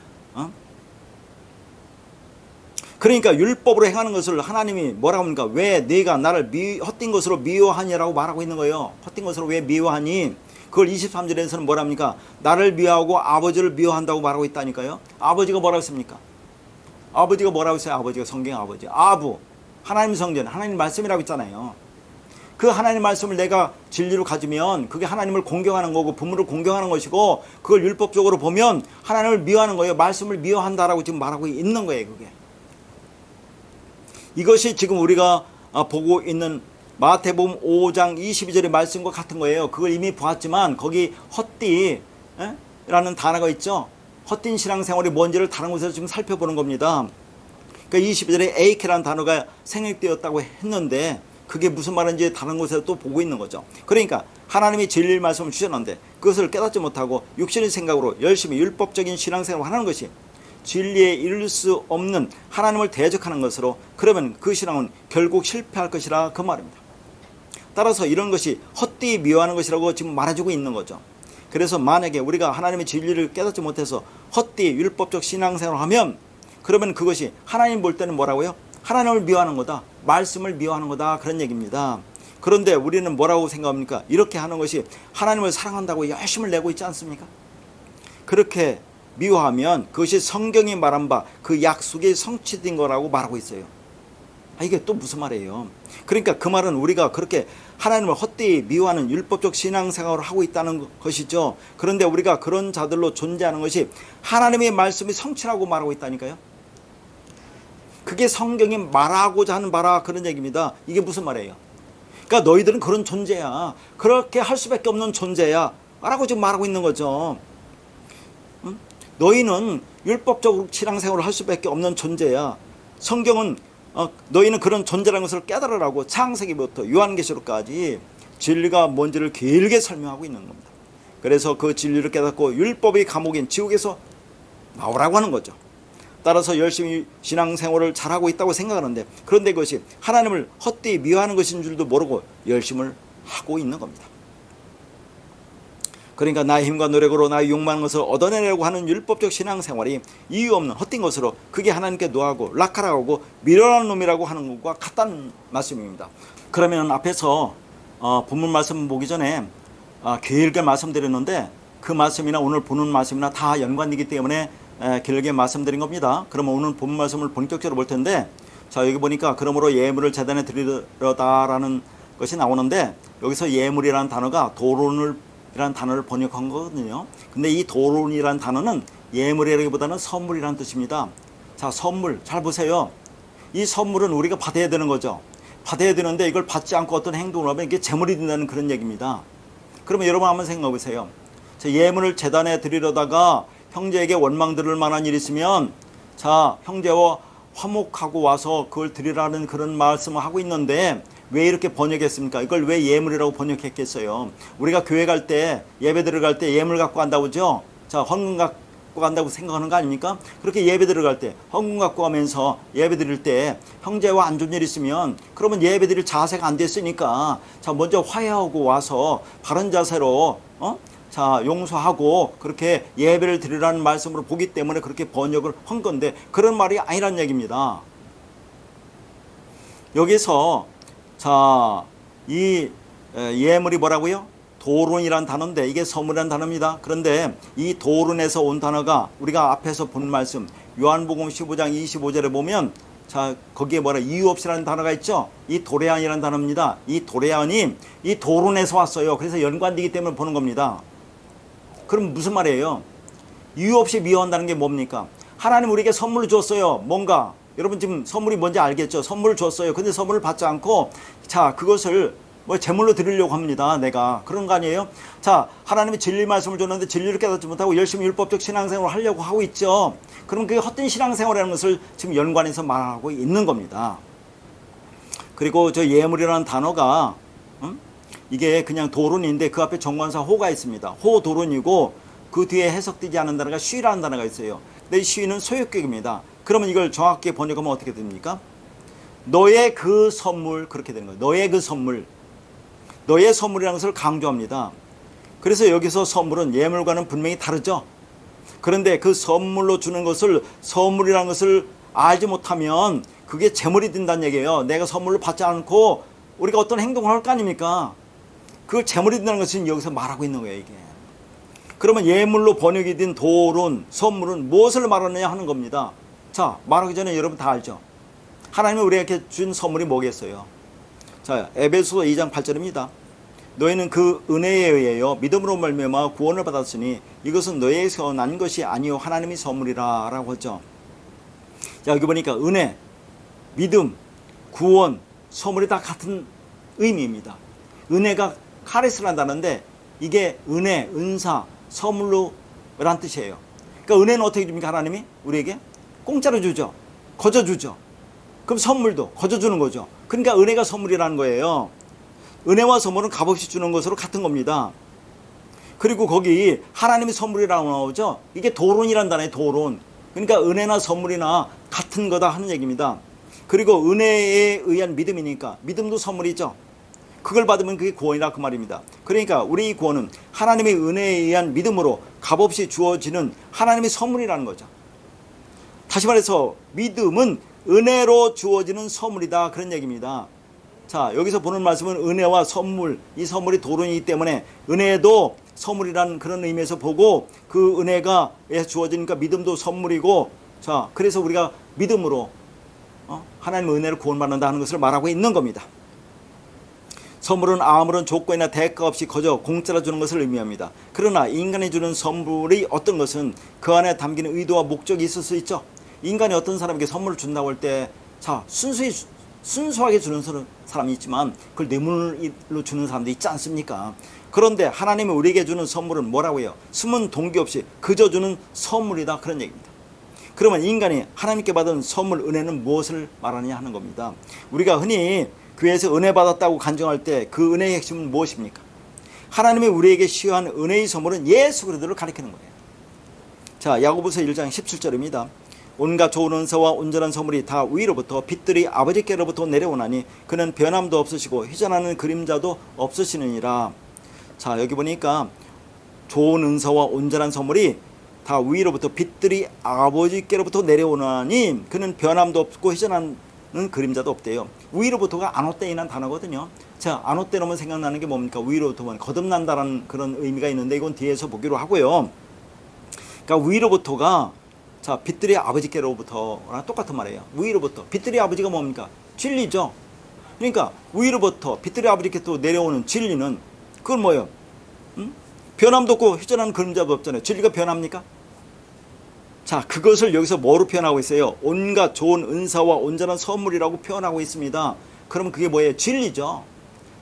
그러니까 율법으로 행하는 것을 하나님이 뭐라고 합니까? 왜 네가 나를 헛된 것으로 미워하냐라고 말하고 있는 거예요. 헛된 것으로 왜 미워하니? 그걸 23절에서는 뭐라 합니까? 나를 미워하고 아버지를 미워한다고 말하고 있다니까요. 아버지가 뭐라고 했습니까? 아버지가 뭐라고 했어요? 아버지가 성경 아버지. 아부. 하나님 성전, 하나님 말씀이라고 있잖아요. 그 하나님 말씀을 내가 진리로 가지면 그게 하나님을 공경하는 거고 부모를 공경하는 것이고, 그걸 율법적으로 보면 하나님을 미워하는 거예요. 말씀을 미워한다라고 지금 말하고 있는 거예요. 그게. 이것이 지금 우리가 보고 있는 마태복음 5장 22절의 말씀과 같은 거예요. 그걸 이미 보았지만 거기 헛되이라는 단어가 있죠. 헛된 신앙생활이 뭔지를 다른 곳에서 지금 살펴보는 겁니다. 그러니까 22절에 에이케라는 단어가 생략되었다고 했는데 그게 무슨 말인지 다른 곳에서 또 보고 있는 거죠. 그러니까 하나님이 진리의 말씀을 주셨는데 그것을 깨닫지 못하고 육신의 생각으로 열심히 율법적인 신앙생활을 하는 것이 진리에 이를 수 없는 하나님을 대적하는 것으로, 그러면 그 신앙은 결국 실패할 것이라 그 말입니다. 따라서 이런 것이 헛되이 미워하는 것이라고 지금 말해주고 있는 거죠. 그래서 만약에 우리가 하나님의 진리를 깨닫지 못해서 헛되이 율법적 신앙생활을 하면, 그러면 그것이 하나님 볼 때는 뭐라고요? 하나님을 미워하는 거다, 말씀을 미워하는 거다, 그런 얘기입니다. 그런데 우리는 뭐라고 생각합니까? 이렇게 하는 것이 하나님을 사랑한다고 열심을 내고 있지 않습니까? 그렇게 미워하면 그것이 성경이 말한 바 그 약속이 성취된 거라고 말하고 있어요. 이게 또 무슨 말이에요? 그러니까 그 말은 우리가 그렇게 하나님을 헛되이 미워하는 율법적 신앙생활을 하고 있다는 것이죠. 그런데 우리가 그런 자들로 존재하는 것이 하나님의 말씀이 성취라고 말하고 있다니까요. 그게 성경이 말하고자 하는 바라, 그런 얘기입니다. 이게 무슨 말이에요? 그러니까 너희들은 그런 존재야, 그렇게 할 수밖에 없는 존재야 라고 지금 말하고 있는 거죠. 너희는 율법적으로 신앙생활을 할 수밖에 없는 존재야. 성경은 너희는 그런 존재라는 것을 깨달으라고 창세기부터 요한계시록까지 진리가 뭔지를 길게 설명하고 있는 겁니다. 그래서 그 진리를 깨닫고 율법의 감옥인 지옥에서 나오라고 하는 거죠. 따라서 열심히 신앙생활을 잘하고 있다고 생각하는데, 그런데 그것이 하나님을 헛되이 미워하는 것인 줄도 모르고 열심을 하고 있는 겁니다. 그러니까 나의 힘과 노력으로 나의 욕망하는 것을 얻어내려고 하는 율법적 신앙생활이 이유 없는 헛된 것으로, 그게 하나님께 노하고 라카라고 미련한 놈이라고 하는 것과 같다는 말씀입니다. 그러면 앞에서 본문 말씀 보기 전에 길게 말씀드렸는데 그 말씀이나 오늘 보는 말씀이나 다 연관이기 때문에 길게 말씀드린 겁니다. 그러면 오늘 본문 말씀을 본격적으로 볼 텐데, 자, 여기 보니까 그러므로 예물을 제단에 드리려다라는 것이 나오는데, 여기서 예물이라는 단어가 도론이라는 단어를 번역한 거거든요. 근데 이 도론이라는 단어는 예물이라기보다는 선물이라는 뜻입니다. 자, 선물 잘 보세요. 이 선물은 우리가 받아야 되는 거죠. 받아야 되는데 이걸 받지 않고 어떤 행동을 하면 이게 재물이 된다는 그런 얘기입니다. 그러면 여러분 한번 생각해 보세요. 예물을 제단에 드리려다가 형제에게 원망 들을 만한 일이 있으면, 자, 형제와 화목하고 와서 그걸 드리라는 그런 말씀을 하고 있는데 왜 이렇게 번역했습니까? 이걸 왜 예물이라고 번역했겠어요? 우리가 교회 갈 때, 예배 들어갈 때 예물 갖고 간다고 그러죠? 자, 헌금 갖고 간다고 생각하는 거 아닙니까? 그렇게 예배 들어갈 때 헌금 갖고 가면서 예배 드릴 때 형제와 안 좋은 일 있으면, 그러면 예배 드릴 자세가 안 됐으니까 자, 먼저 화해하고 와서 바른 자세로 자, 용서하고 그렇게 예배를 드리라는 말씀으로 보기 때문에 그렇게 번역을 한 건데, 그런 말이 아니란 얘기입니다. 여기서 자, 이 예물이 뭐라고요? 도론이란 단어인데 이게 선물이란 단어입니다. 그런데 이 도론에서 온 단어가 우리가 앞에서 본 말씀 요한복음 15장 25절에 보면, 자, 거기에 뭐라 이유 없이라는 단어가 있죠. 이 도레안이라는 단어입니다. 이 도레안이 이 도론에서 왔어요. 그래서 연관되기 때문에 보는 겁니다. 그럼 무슨 말이에요? 이유 없이 미워한다는 게 뭡니까? 하나님 우리에게 선물을 줬어요. 뭔가, 여러분 지금 선물이 뭔지 알겠죠? 선물을 줬어요. 근데 선물을 받지 않고, 자, 그것을 뭐 제물로 드리려고 합니다. 내가. 그런 거 아니에요? 자, 하나님이 진리 말씀을 줬는데 진리를 깨닫지 못하고 열심히 율법적 신앙생활을 하려고 하고 있죠. 그럼 그게 헛된 신앙생활이라는 것을 지금 연관해서 말하고 있는 겁니다. 그리고 저 예물이라는 단어가 이게 그냥 도론인데 그 앞에 정관사 호가 있습니다. 호 도론이고 그 뒤에 해석되지 않은 단어가 쉬라는 단어가 있어요. 근데 이 쉬는 소유격입니다. 그러면 이걸 정확하게 번역하면 어떻게 됩니까? 너의 그 선물, 그렇게 되는 거예요. 너의 그 선물. 너의 선물이라는 것을 강조합니다. 그래서 여기서 선물은 예물과는 분명히 다르죠. 그런데 그 선물로 주는 것을 선물이라는 것을 알지 못하면 그게 재물이 된다는 얘기예요. 내가 선물을 받지 않고 우리가 어떤 행동을 할 거 아닙니까? 그걸 재물이 된다는 것은 여기서 말하고 있는 거예요, 이게. 그러면 예물로 번역이 된 돌은, 선물은 무엇을 말하느냐 하는 겁니다. 자, 말하기 전에 여러분 다 알죠? 하나님이 우리에게 준 선물이 뭐겠어요? 자, 에베소서 2장 8절입니다. 너희는 그 은혜에 의하여 믿음으로 말미암아 구원을 받았으니 이것은 너희에게서 난 것이 아니요 하나님의 선물이라 라고 하죠. 자, 여기 보니까 은혜, 믿음, 구원, 선물이 다 같은 의미입니다. 은혜가 카리스란다는데 이게 은혜, 은사, 선물로 란 뜻이에요. 그러니까 은혜는 어떻게 줍니까? 하나님이 우리에게 공짜로 주죠. 거저 주죠. 그럼 선물도 거저 주는 거죠. 그러니까 은혜가 선물이라는 거예요. 은혜와 선물은 값없이 주는 것으로 같은 겁니다. 그리고 거기 하나님의 선물이라고 나오죠. 이게 도론이란 단어예요. 도론. 그러니까 은혜나 선물이나 같은 거다 하는 얘기입니다. 그리고 은혜에 의한 믿음이니까 믿음도 선물이죠. 그걸 받으면 그게 구원이라 그 말입니다. 그러니까 우리 구원은 하나님의 은혜에 의한 믿음으로 값없이 주어지는 하나님의 선물이라는 거죠. 다시 말해서 믿음은 은혜로 주어지는 선물이다 그런 얘기입니다. 자, 여기서 보는 말씀은 은혜와 선물, 이 선물이 도론이기 때문에 은혜도 선물이라는 그런 의미에서 보고 그 은혜가 주어지니까 믿음도 선물이고, 자, 그래서 우리가 믿음으로 하나님의 은혜를 구원받는다 하는 것을 말하고 있는 겁니다. 선물은 아무런 조건이나 대가 없이 거저 공짜로 주는 것을 의미합니다. 그러나 인간이 주는 선물이 어떤 것은 그 안에 담긴 의도와 목적이 있을 수 있죠. 인간이 어떤 사람에게 선물을 준다고 할 때, 자, 순수하게 주는 사람이 있지만 그걸 뇌물로 주는 사람도 있지 않습니까? 그런데 하나님이 우리에게 주는 선물은 뭐라고 해요? 숨은 동기 없이 그저 주는 선물이다 그런 얘기입니다. 그러면 인간이 하나님께 받은 선물, 은혜는 무엇을 말하느냐 하는 겁니다. 우리가 흔히 교회에서 은혜 받았다고 간증할 때 그 은혜의 핵심은 무엇입니까? 하나님이 우리에게 시효한 은혜의 선물은 예수 그리스도를 가리키는 거예요. 자, 야고보서 1장 17절입니다. 온갖 좋은 은사와 온전한 선물이 다 위로부터 빛들이 아버지께로부터 내려오나니 그는 변함도 없으시고 희전하는 그림자도 없으시느니라. 자, 여기 보니까 좋은 은사와 온전한 선물이 다 위로부터 빛들이 아버지께로부터 내려오나니 그는 변함도 없고 희전하는 그림자도 없대요. 위로부터가 아노떼이라는 단어거든요. 자, 아노떼 놓으면 생각나는 게 뭡니까? 위로부터면 거듭난다라는 그런 의미가 있는데 이건 뒤에서 보기로 하고요. 그러니까 위로부터가, 자, 빛들이 아버지께로부터랑 똑같은 말이에요. 위로부터. 빛들이 아버지가 뭡니까? 진리죠. 그러니까 위로부터 빛들이 아버지께 또 내려오는 진리는 그건 뭐예요? 변함도 없고 희전하는 그림자도 없잖아요. 진리가 변합니까? 자, 그것을 여기서 뭐로 표현하고 있어요? 온갖 좋은 은사와 온전한 선물이라고 표현하고 있습니다. 그러면 그게 뭐예요? 진리죠.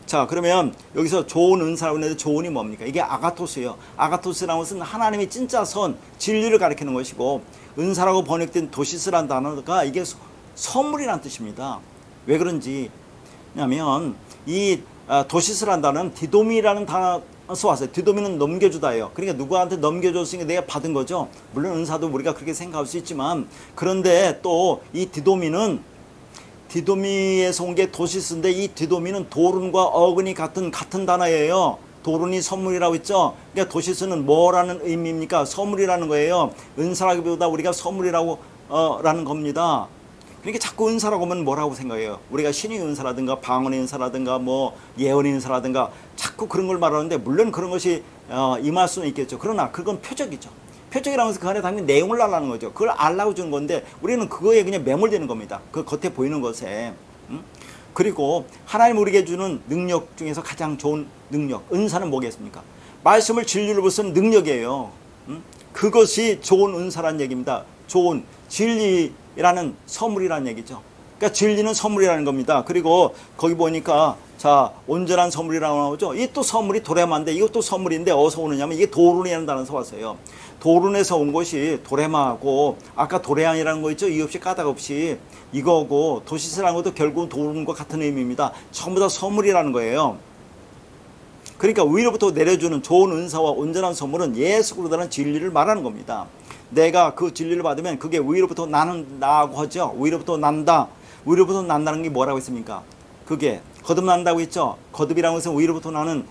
자, 그러면 여기서 좋은 은사라고 했는데 좋은이 뭡니까? 이게 아가토스예요. 아가토스라는 것은 하나님의 진짜 선, 진리를 가리키는 것이고, 은사라고 번역된 도시스라는 단어가 이게 선물이라는 뜻입니다. 왜 그런지 냐면 이 도시스라는 단어는 디도미라는 단어에서 왔어요. 디도미는 넘겨주다예요. 그러니까 누구한테 넘겨줬으니까 내가 받은 거죠. 물론 은사도 우리가 그렇게 생각할 수 있지만, 그런데 또 이 디도미에서 온 게 도시스인데 이 디도미는 도른과 어근이 같은 단어예요. 도른이 선물이라고 했죠. 그러니까 도시스는 뭐라는 의미입니까? 선물이라는 거예요. 은사라기보다 우리가 선물이라고 라는 겁니다. 그러니까 자꾸 은사라고 하면 뭐라고 생각해요? 우리가 신의 은사라든가 방언의 은사라든가 뭐 예언의 은사라든가 자꾸 그런 걸 말하는데, 물론 그런 것이 임할 수는 있겠죠. 그러나 그건 표적이죠. 표적이라는 것은 그 안에 담긴 내용을 알라는 거죠. 그걸 알라고 주는 건데 우리는 그거에 그냥 매몰되는 겁니다. 그 겉에 보이는 것에. 그리고 하나님 우리에게 주는 능력 중에서 가장 좋은 능력, 은사는 뭐겠습니까? 말씀을 진리로 쓰는 능력이에요. 그것이 좋은 은사라는 얘기입니다. 좋은 진리라는 선물이라는 얘기죠. 그러니까 진리는 선물이라는 겁니다. 그리고 거기 보니까, 자, 온전한 선물이라고 나오죠. 이 또 선물이 도레마인데 이것도 선물인데 어디서 오느냐면 이게 도룬이라는 단어에서 왔어요. 도룬에서 온 것이 도레마하고, 아까 도레안이라는 거 있죠. 이유 없이 까닭 없이, 이거고 도시스라는 것도 결국은 도룬과 같은 의미입니다. 전부 다 선물이라는 거예요. 그러니까 위로부터 내려주는 좋은 은사와 온전한 선물은 예수 그리스도라는 진리를 말하는 겁니다. 내가 그 진리를 받으면 그게 위로부터 나는다고 하죠. 위로부터 난다. 위로부터 난다는 게 뭐라고 했습니까? 그게 거듭난다고 했죠. 거듭이라는 것은 위로부터 나는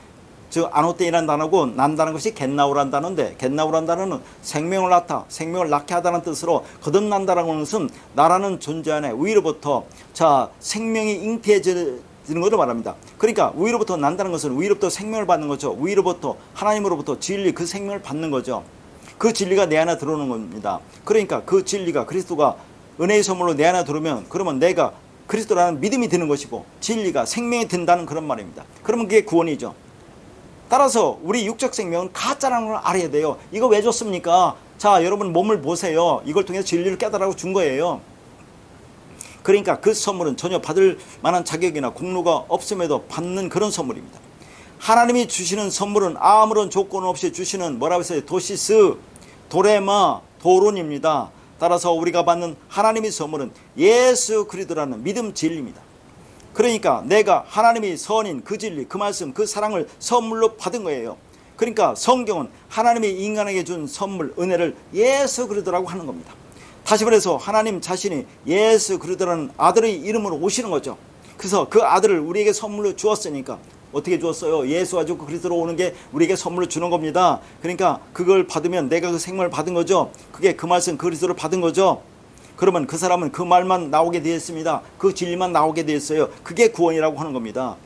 즉 아노테이라는 단어고 난다는 것이 겟나우라는 단어인데, 겟나우라는 단어는 생명을 낳다, 생명을 낳게 하다는 뜻으로 거듭난다라는 것은 나라는 존재 안에 위로부터 생명이 잉태해지는 것을 말합니다. 그러니까 위로부터 난다는 것은 위로부터 생명을 받는 거죠. 위로부터 하나님으로부터 진리, 그 생명을 받는 거죠. 그 진리가 내 안에 들어오는 겁니다. 그러니까 그 진리가, 그리스도가 은혜의 선물로 내 안에 들어오면, 그러면 내가 그리스도라는 믿음이 드는 것이고 진리가 생명이 든다는 그런 말입니다. 그러면 그게 구원이죠. 따라서 우리 육적 생명은 가짜라는 걸 알아야 돼요. 이거 왜 줬습니까? 자, 여러분 몸을 보세요. 이걸 통해서 진리를 깨달으라고 준 거예요. 그러니까 그 선물은 전혀 받을 만한 자격이나 공로가 없음에도 받는 그런 선물입니다. 하나님이 주시는 선물은 아무런 조건 없이 주시는, 뭐라고 했어요? 도시스, 도레마, 도론입니다. 따라서 우리가 받는 하나님의 선물은 예수 그리스도라는 믿음 진리입니다. 그러니까 내가 하나님이 선인 그 진리, 그 말씀, 그 사랑을 선물로 받은 거예요. 그러니까 성경은 하나님이 인간에게 준 선물, 은혜를 예수 그리스도라고 하는 겁니다. 다시 말해서 하나님 자신이 예수 그리스도라는 아들의 이름으로 오시는 거죠. 그래서 그 아들을 우리에게 선물로 주었으니까, 어떻게 주었어요? 예수 가지고 그리스도로 오는 게 우리에게 선물로 주는 겁니다. 그러니까 그걸 받으면 내가 그 생명을 받은 거죠. 그게 그 말씀 그리스도를 받은 거죠. 그러면 그 사람은 그 말만 나오게 되었습니다. 그 진리만 나오게 되었어요. 그게 구원이라고 하는 겁니다.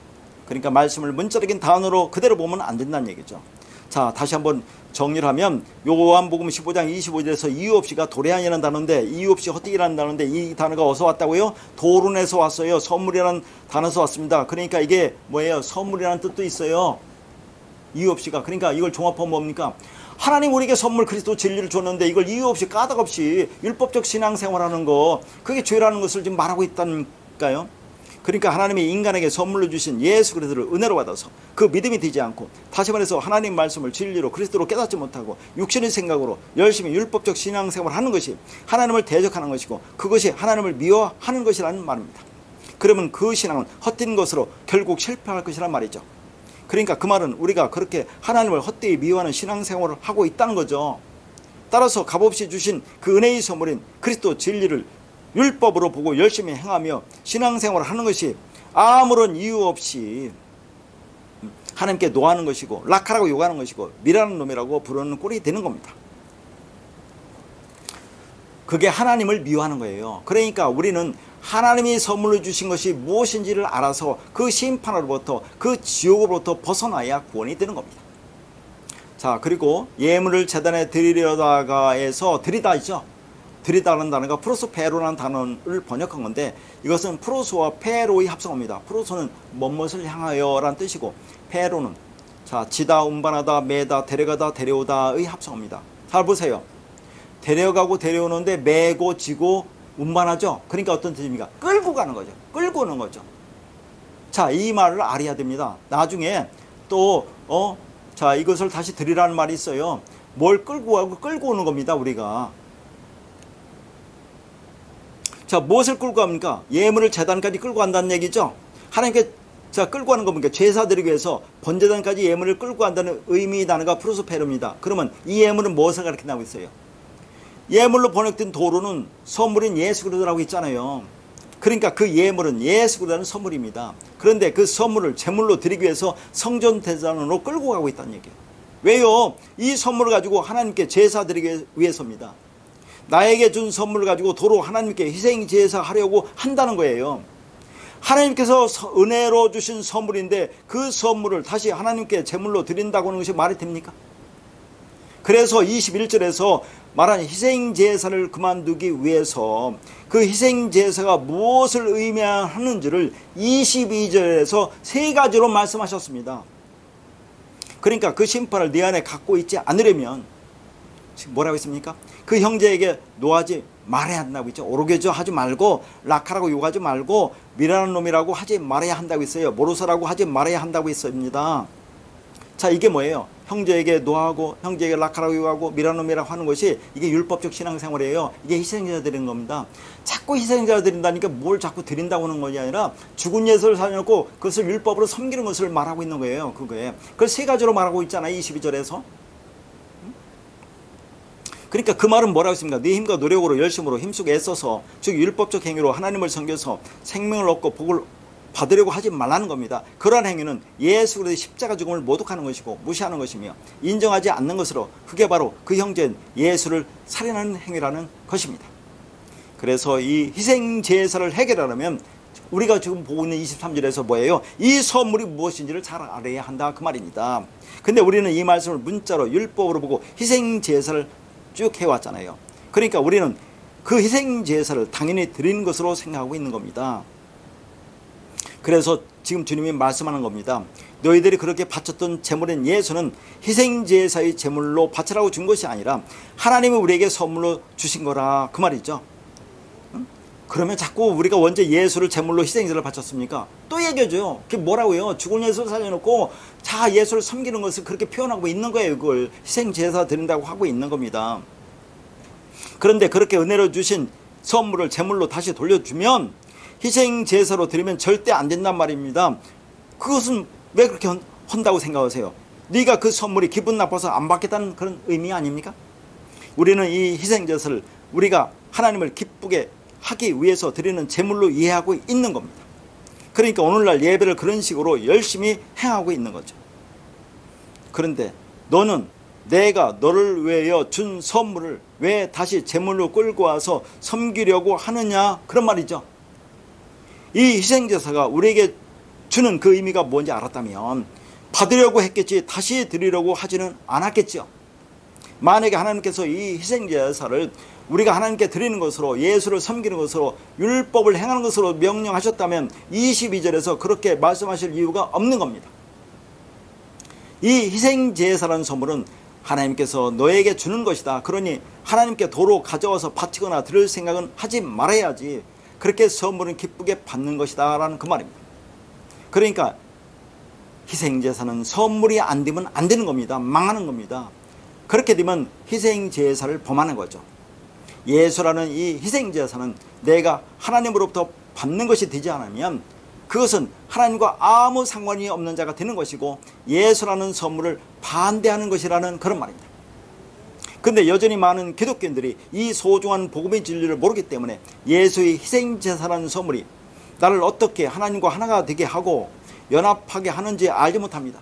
그러니까 말씀을 문자적인 단어로 그대로 보면 안 된다는 얘기죠. 자, 다시 한번 정리를 하면 요한복음 15장 25절에서 이유 없이가 도래한이라는 단어인데, 이유 없이 헛되기라는 단어인데, 이 단어가 어디서 왔다고요? 도론에서 왔어요. 선물이라는 단어에서 왔습니다. 그러니까 이게 뭐예요? 선물이라는 뜻도 있어요. 이유 없이가. 그러니까 이걸 종합하면 뭡니까? 하나님 우리에게 선물 그리스도 진리를 줬는데 이걸 이유 없이 까닭 없이 율법적 신앙생활하는 거, 그게 죄라는 것을 지금 말하고 있다니까요. 그러니까 하나님이 인간에게 선물로 주신 예수 그리스도를 은혜로 받아서 그 믿음이 되지 않고, 다시 말해서 하나님 말씀을 진리로 그리스도로 깨닫지 못하고 육신의 생각으로 열심히 율법적 신앙생활을 하는 것이 하나님을 대적하는 것이고, 그것이 하나님을 미워하는 것이라는 말입니다. 그러면 그 신앙은 헛된 것으로 결국 실패할 것이란 말이죠. 그러니까 그 말은 우리가 그렇게 하나님을 헛되이 미워하는 신앙생활을 하고 있다는 거죠. 따라서 값없이 주신 그 은혜의 선물인 그리스도 진리를 율법으로 보고 열심히 행하며 신앙생활을 하는 것이 아무런 이유 없이 하나님께 노하는 것이고, 라카라고 욕하는 것이고, 미라는 놈이라고 부르는 꼴이 되는 겁니다. 그게 하나님을 미워하는 거예요. 그러니까 우리는 하나님이 선물로 주신 것이 무엇인지를 알아서 그 심판으로부터, 그 지옥으로부터 벗어나야 구원이 되는 겁니다. 자, 그리고 예물을 제단에 드리려다가에서 드리다 있죠. 드리다는 단어가 프로스페로라는 단어를 번역한 건데, 이것은 프로스와 페로의 합성어입니다. 프로스는 무엇을 향하여 라는 뜻이고, 페로는 지다, 운반하다, 매다, 데려가다, 데려오다의 합성어입니다. 잘 보세요. 데려가고 데려오는데 매고 지고 운반하죠. 그러니까 어떤 뜻입니까? 끌고 가는 거죠. 끌고 오는 거죠. 자, 이 말을 알아야 됩니다. 나중에 또 이것을 다시 드리라는 말이 있어요. 뭘 끌고 가고 끌고 오는 겁니다. 우리가. 자, 무엇을 끌고 갑니까? 예물을 제단까지 끌고 간다는 얘기죠. 하나님께 끌고 가는 겁니까? 제사 드리기 위해서 번제단까지 예물을 끌고 간다는 의미 단어가 프로스페르입니다. 그러면 이 예물은 무엇을 가르친다고 있어요? 예물로 번역된 도로는 선물인 예수 그리스도라고 있잖아요. 그러니까 그 예물은 예수 그리스도라는 선물입니다. 그런데 그 선물을 제물로 드리기 위해서 성전 대장으로 끌고 가고 있다는 얘기예요. 왜요? 이 선물을 가지고 하나님께 제사 드리기 위해서입니다. 나에게 준 선물을 가지고 도로 하나님께 희생 제사 하려고 한다는 거예요. 하나님께서 은혜로 주신 선물인데 그 선물을 다시 하나님께 제물로 드린다고 하는 것이 말이 됩니까? 그래서 21절에서 말하는 희생 제사를 그만두기 위해서 그 희생 제사가 무엇을 의미하는지를 22절에서 세 가지로 말씀하셨습니다. 그러니까 그 심판을 내 안에 갖고 있지 않으려면 지금 뭐라고 했습니까? 그 형제에게 노하지 말아야 한다고 했죠. 오르게죠 하지 말고, 라카라고 욕하지 말고, 미라는 놈이라고 하지 말아야 한다고 했어요. 모로사라고 하지 말아야 한다고 했습니다. 자, 이게 뭐예요? 형제에게 노하고, 형제에게 라카라고 욕하고, 미라는 놈이라고 하는 것이 이게 율법적 신앙생활이에요. 이게 희생자 드리는 겁니다. 자꾸 희생자 드린다니까 뭘 자꾸 드린다고 하는 것이 아니라 죽은 예수를 살려놓고 그것을 율법으로 섬기는 것을 말하고 있는 거예요. 그거에. 그걸 세 가지로 말하고 있잖아요. 22절에서. 그러니까 그 말은 뭐라고 했습니까? 네 힘과 노력으로 열심으로 힘쓰고 애써서, 즉 율법적 행위로 하나님을 섬겨서 생명을 얻고 복을 받으려고 하지 말라는 겁니다. 그러한 행위는 예수 그리스도의 십자가 죽음을 모독하는 것이고 무시하는 것이며 인정하지 않는 것으로 그게 바로 그 형제인 예수를 살인하는 행위라는 것입니다. 그래서 이 희생제사를 해결하려면 우리가 지금 보고 있는 23절에서 뭐예요? 이 선물이 무엇인지를 잘 알아야 한다 그 말입니다. 근데 우리는 이 말씀을 문자로 율법으로 보고 희생제사를 쭉 해왔잖아요. 그러니까 우리는 그 희생제사를 당연히 드리는 것으로 생각하고 있는 겁니다. 그래서 지금 주님이 말씀하는 겁니다. 너희들이 그렇게 바쳤던 제물인 예수는 희생제사의 제물로 바치라고 준 것이 아니라 하나님이 우리에게 선물로 주신 거라 그 말이죠. 그러면 자꾸 우리가 언제 예수를 제물로 희생제사를 바쳤습니까? 또 얘기해줘요. 그게 뭐라고요? 죽은 예수를 살려놓고 자 예수를 섬기는 것을 그렇게 표현하고 있는 거예요. 그걸 희생제사 드린다고 하고 있는 겁니다. 그런데 그렇게 은혜로 주신 선물을 제물로 다시 돌려주면 희생제사로 드리면 절대 안 된단 말입니다. 그것은 왜 그렇게 한다고 생각하세요? 네가 그 선물이 기분 나빠서 안 받겠다는 그런 의미 아닙니까? 우리는 이 희생제사를 우리가 하나님을 기쁘게 하기 위해서 드리는 제물로 이해하고 있는 겁니다. 그러니까 오늘날 예배를 그런 식으로 열심히 행하고 있는 거죠. 그런데 너는 내가 너를 위하여 준 선물을 왜 다시 제물로 끌고 와서 섬기려고 하느냐 그런 말이죠. 이 희생제사가 우리에게 주는 그 의미가 뭔지 알았다면 받으려고 했겠지 다시 드리려고 하지는 않았겠죠. 만약에 하나님께서 이 희생제사를 우리가 하나님께 드리는 것으로 예수를 섬기는 것으로 율법을 행하는 것으로 명령하셨다면 22절에서 그렇게 말씀하실 이유가 없는 겁니다. 이 희생제사라는 선물은 하나님께서 너에게 주는 것이다. 그러니 하나님께 도로 가져와서 바치거나 드릴 생각은 하지 말아야지. 그렇게 선물은 기쁘게 받는 것이다 라는 그 말입니다. 그러니까 희생제사는 선물이 안 되면 안 되는 겁니다. 망하는 겁니다. 그렇게 되면 희생제사를 범하는 거죠. 예수라는 이 희생제사는 내가 하나님으로부터 받는 것이 되지 않으면 그것은 하나님과 아무 상관이 없는 자가 되는 것이고 예수라는 선물을 반대하는 것이라는 그런 말입니다. 그런데 여전히 많은 기독교인들이 이 소중한 복음의 진리를 모르기 때문에 예수의 희생제사라는 선물이 나를 어떻게 하나님과 하나가 되게 하고 연합하게 하는지 알지 못합니다.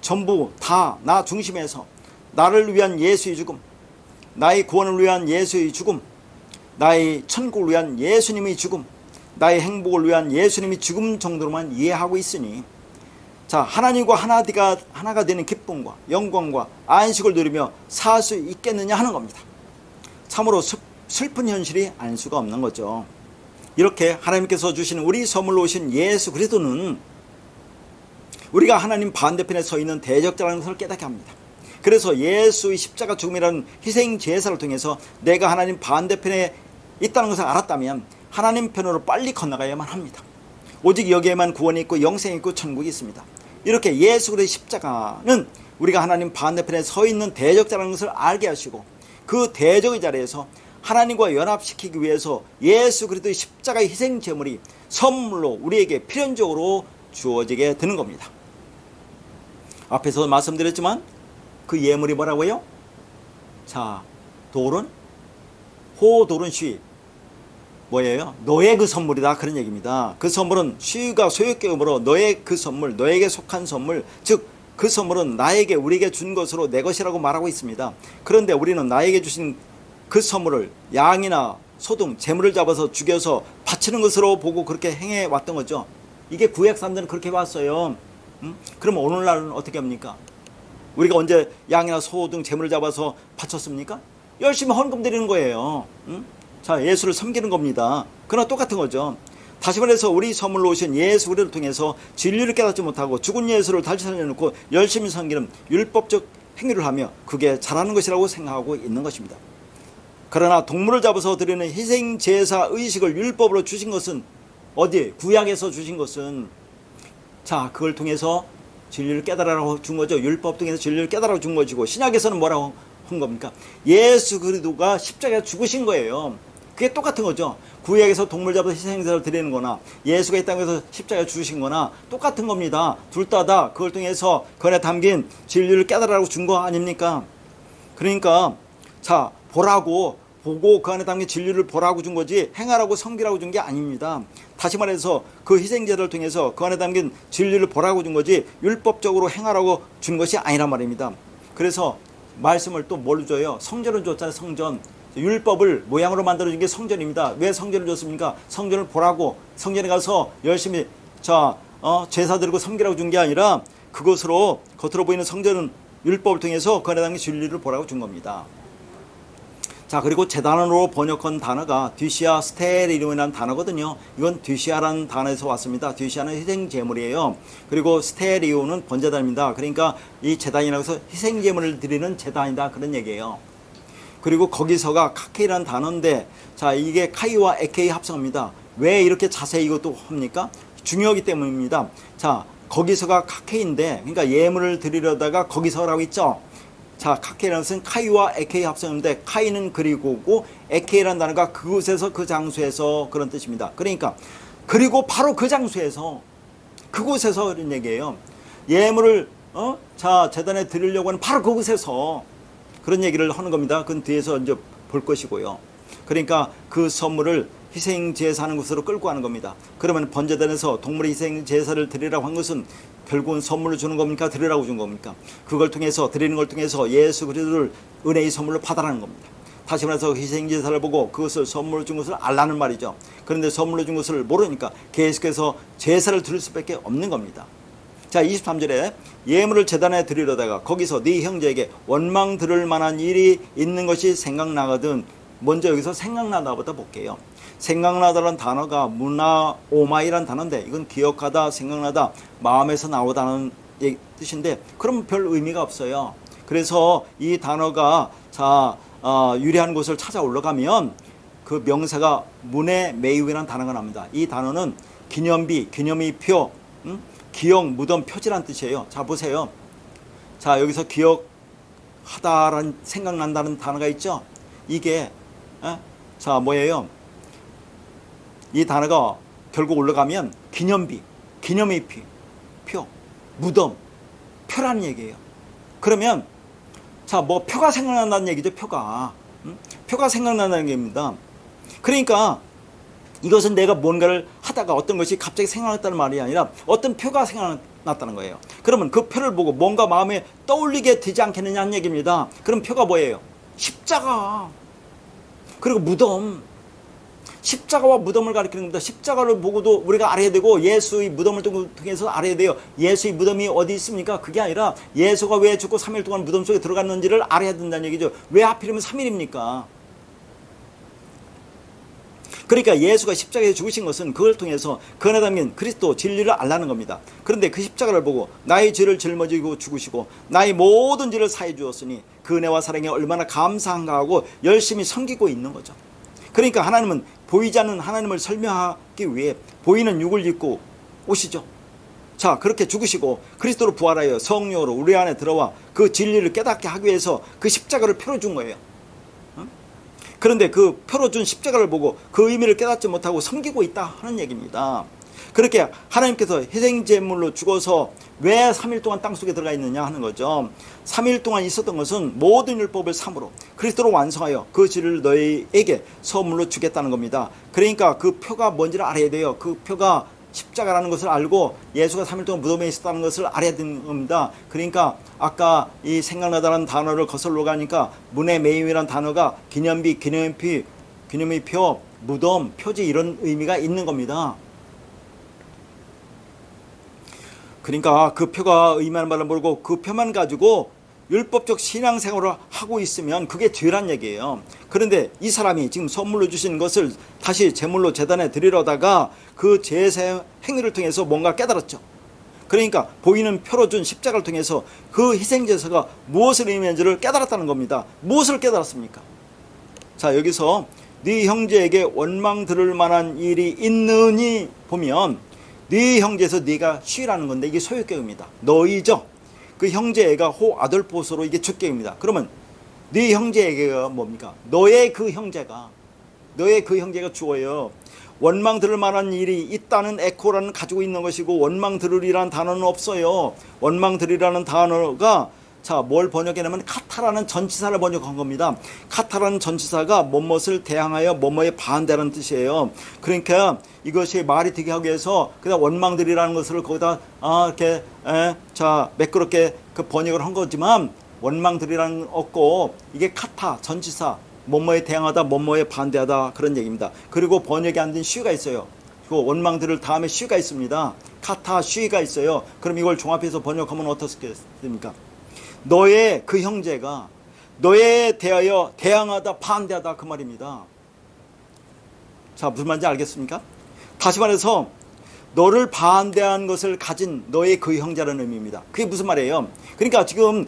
전부 다 나 중심에서 나를 위한 예수의 죽음, 나의 구원을 위한 예수의 죽음, 나의 천국을 위한 예수님의 죽음, 나의 행복을 위한 예수님의 죽음 정도로만 이해하고 있으니 자 하나님과 하나가 되는 기쁨과 영광과 안식을 누리며 살 수 있겠느냐 하는 겁니다. 참으로 슬픈 현실이 아닐 수가 없는 거죠. 이렇게 하나님께서 주신 우리 선물로 오신 예수 그리스도는 우리가 하나님 반대편에 서 있는 대적자라는 것을 깨닫게 합니다. 그래서 예수의 십자가 죽음이라는 희생 제사를 통해서 내가 하나님 반대편에 있다는 것을 알았다면 하나님 편으로 빨리 건너가야만 합니다. 오직 여기에만 구원이 있고 영생이 있고 천국이 있습니다. 이렇게 예수 그리스도의 십자가는 우리가 하나님 반대편에 서 있는 대적자라는 것을 알게 하시고 그 대적의 자리에서 하나님과 연합시키기 위해서 예수 그리스도의 십자가의 희생 제물이 선물로 우리에게 필연적으로 주어지게 되는 겁니다. 앞에서 말씀드렸지만 그 예물이 뭐라고요? 자, 돌은 호돌은 쉬 뭐예요? 너의 그 선물이다 그런 얘기입니다. 그 선물은 쉬가 소유격으로 너의 그 선물, 너에게 속한 선물, 즉 그 선물은 나에게 우리에게 준 것으로 내 것이라고 말하고 있습니다. 그런데 우리는 나에게 주신 그 선물을 양이나 소등, 재물을 잡아서 죽여서 바치는 것으로 보고 그렇게 행해 왔던 거죠. 이게 구약 사람들은 그렇게 해왔어요. 그럼 오늘날은 어떻게 합니까? 우리가 언제 양이나 소 등 재물을 잡아서 바쳤습니까? 열심히 헌금 드리는 거예요. 자, 예수를 섬기는 겁니다. 그러나 똑같은 거죠. 다시 말해서 우리 선물로 오신 예수 우리를 통해서 진리를 깨닫지 못하고 죽은 예수를 다시 살려놓고 열심히 섬기는 율법적 행위를 하며 그게 잘하는 것이라고 생각하고 있는 것입니다. 그러나 동물을 잡아서 드리는 희생 제사 의식을 율법으로 주신 것은 어디? 구약에서 주신 것은 자 그걸 통해서 진리를 깨달으라고 준 거죠. 율법 통해서 진리를 깨달으라고 준 것이고 신약에서는 뭐라고 한 겁니까? 예수 그리스도가 십자가에 죽으신 거예요. 그게 똑같은 거죠. 구약에서 동물 잡아서 희생제사를 드리는 거나 예수가 이 땅에서 십자가에 죽으신 거나 똑같은 겁니다. 둘 다 그걸 통해서 그 안에 담긴 진리를 깨달으라고 준 거 아닙니까? 그러니까 자 보라고 보고 그 안에 담긴 진리를 보라고 준 거지 행하라고 섬기라고 준 게 아닙니다. 다시 말해서 그 희생제를 통해서 그 안에 담긴 진리를 보라고 준 거지 율법적으로 행하라고 준 것이 아니란 말입니다. 그래서 말씀을 또 뭘 줘요? 성전을 줬잖아요. 성전. 율법을 모양으로 만들어준 게 성전입니다. 왜 성전을 줬습니까? 성전을 보라고, 성전에 가서 열심히 제사 드리고 섬기라고 준 게 아니라 그것으로 겉으로 보이는 성전은 율법을 통해서 그 안에 담긴 진리를 보라고 준 겁니다. 자, 그리고 제단으로 번역한 단어가 뒤시아 스테리온이라는 단어거든요. 이건 뒤시아라는 단어에서 왔습니다. 뒤시아는 희생제물이에요. 그리고 스테리온은 번제단입니다. 그러니까 이 제단이라고 해서 희생제물을 드리는 제단이다, 그런 얘기예요. 그리고 거기서가 카케이라는 단어인데, 자, 이게 카이와 에케이 합성입니다. 왜 이렇게 자세히 이것도 합니까? 중요하기 때문입니다. 자, 거기서가 카케인데, 그러니까 예물을 드리려다가 거기서라고 있죠. 자, 카케이라는 것은 카이와 에케이 합성인데, 카이는 그리고고 에케이라는 단어가 그곳에서 그 장소에서 그런 뜻입니다. 그러니까 그리고 바로 그 장소에서 그곳에서 그런 얘기예요. 예물을 제단에 드리려고 하는 바로 그곳에서 그런 얘기를 하는 겁니다. 그건 뒤에서 이제 볼 것이고요. 그러니까 그 선물을 희생제사하는 곳으로 끌고 가는 겁니다. 그러면 번제단에서 동물의 희생제사를 드리라고 한 것은 결국은 선물을 주는 겁니까? 드리라고 준 겁니까? 그걸 통해서, 드리는 걸 통해서 예수 그리스도를 은혜의 선물로 받아라는 겁니다. 다시 말해서 희생제사를 보고 그것을 선물로 준 것을 알라는 말이죠. 그런데 선물로 준 것을 모르니까 계속해서 제사를 드릴 수밖에 없는 겁니다. 자, 23절에 예물을 제단에 드리려다가 거기서 네 형제에게 원망 들을 만한 일이 있는 것이 생각나거든. 먼저 여기서 생각나다부터 볼게요. 생각나다라는 단어가 무나오마이라는 단어인데, 이건 기억하다, 생각나다, 마음에서 나오다는 뜻인데, 그럼 별 의미가 없어요. 그래서 이 단어가 유래한 곳을 찾아 올라가면 그 명사가 문의 매우이라는 단어가 나옵니다. 이 단어는 기념비, 기념의 표, 기억, 무덤, 표지란 뜻이에요. 자, 보세요. 자, 여기서 기억하다라는, 생각난다는 단어가 있죠. 이게 뭐예요? 이 단어가 결국 올라가면 기념비, 기념의 표, 무덤, 표라는 얘기예요. 그러면 표가 생각난다는 얘기죠. 표가 생각난다는 얘기입니다. 그러니까 이것은 내가 뭔가를 하다가 어떤 것이 갑자기 생각났다는 말이 아니라 어떤 표가 생각났다는 거예요. 그러면 그 표를 보고 뭔가 마음에 떠올리게 되지 않겠느냐는 얘기입니다. 그럼 표가 뭐예요? 십자가, 그리고 무덤. 십자가와 무덤을 가리키는 겁니다. 십자가를 보고도 우리가 알아야 되고, 예수의 무덤을 통해서 알아야 돼요. 예수의 무덤이 어디 있습니까? 그게 아니라 예수가 왜 죽고 3일 동안 무덤 속에 들어갔는지를 알아야 된다는 얘기죠. 왜 하필이면 3일입니까? 그러니까 예수가 십자가에 죽으신 것은 그걸 통해서 그 안에 담긴 그리스도 진리를 알라는 겁니다. 그런데 그 십자가를 보고 나의 죄를 짊어지고 죽으시고 나의 모든 죄를 사해 주었으니 그 은혜와 사랑에 얼마나 감사한가 하고 열심히 섬기고 있는 거죠. 그러니까 하나님은 보이지 않는 하나님을 설명하기 위해 보이는 육을 입고 오시죠. 자, 그렇게 죽으시고 그리스도로 부활하여 성령으로 우리 안에 들어와 그 진리를 깨닫게 하기 위해서 그 십자가를 펴러 준 거예요. 그런데 그 펴러 준 십자가를 보고 그 의미를 깨닫지 못하고 섬기고 있다 하는 얘기입니다. 그렇게 하나님께서 희생제물로 죽어서 왜 3일 동안 땅속에 들어가 있느냐 하는 거죠. 3일 동안 있었던 것은 모든 율법을 삼으로 그리스도로 완성하여 그 진리를 너희에게 선물로 주겠다는 겁니다. 그러니까 그 표가 뭔지를 알아야 돼요. 그 표가 십자가라는 것을 알고 예수가 3일 동안 무덤에 있었다는 것을 알아야 되는 겁니다. 그러니까 아까 이 생각나다라는 단어를 거슬러 가니까 문의 매임이라는 단어가 기념비, 기념의 표, 무덤, 표지 이런 의미가 있는 겁니다. 그러니까 그 표가 의미하는 바를 모르고 그 표만 가지고 율법적 신앙생활을 하고 있으면 그게 죄란 얘기예요. 그런데 이 사람이 지금 선물로 주신 것을 다시 제물로 제단에 드리려다가 그 제사 행위를 통해서 뭔가 깨달았죠. 그러니까 보이는 표로 준 십자가를 통해서 그 희생제사가 무엇을 의미하는지를 깨달았다는 겁니다. 무엇을 깨달았습니까? 자, 여기서 네 형제에게 원망 들을 만한 일이 있느니 보면 네 형제에서 네가 쉬라는 건데 이게 소유격입니다. 너희죠. 그 형제애가 호 아돌포스로 이게 주격입니다. 그러면 네 형제에게가 뭡니까? 너의 그 형제가 주어요. 원망 들을 만한 일이 있다는 에코라는 가지고 있는 것이고 원망 들으리라는 단어는 없어요. 원망 들으리라는 단어가 자, 뭘 번역해내면 카타라는 전치사를 번역한 겁니다. 카타라는 전치사가 뭐뭇을 대항하여 뭐뭐에 반대라는 뜻이에요. 그러니까 이것이 말이 되게 하기 위해서 그냥 원망들이라는 것을 거기다 이렇게 자 매끄럽게 그 번역을 한 거지만 원망들이라는 건 없고 이게 카타 전치사 뭐뭐에 대항하다 뭐뭐에 반대하다 그런 얘기입니다. 그리고 번역이 안 된 쉬가 있어요. 그 원망들을 다음에 쉬가 있습니다. 카타 쉬가 있어요. 그럼 이걸 종합해서 번역하면 어떻습니까? 너의 그 형제가 너에 대하여 대항하다 반대하다 그 말입니다. 자, 무슨 말인지 알겠습니까? 다시 말해서 너를 반대한 것을 가진 너의 그 형제라는 의미입니다. 그게 무슨 말이에요? 그러니까 지금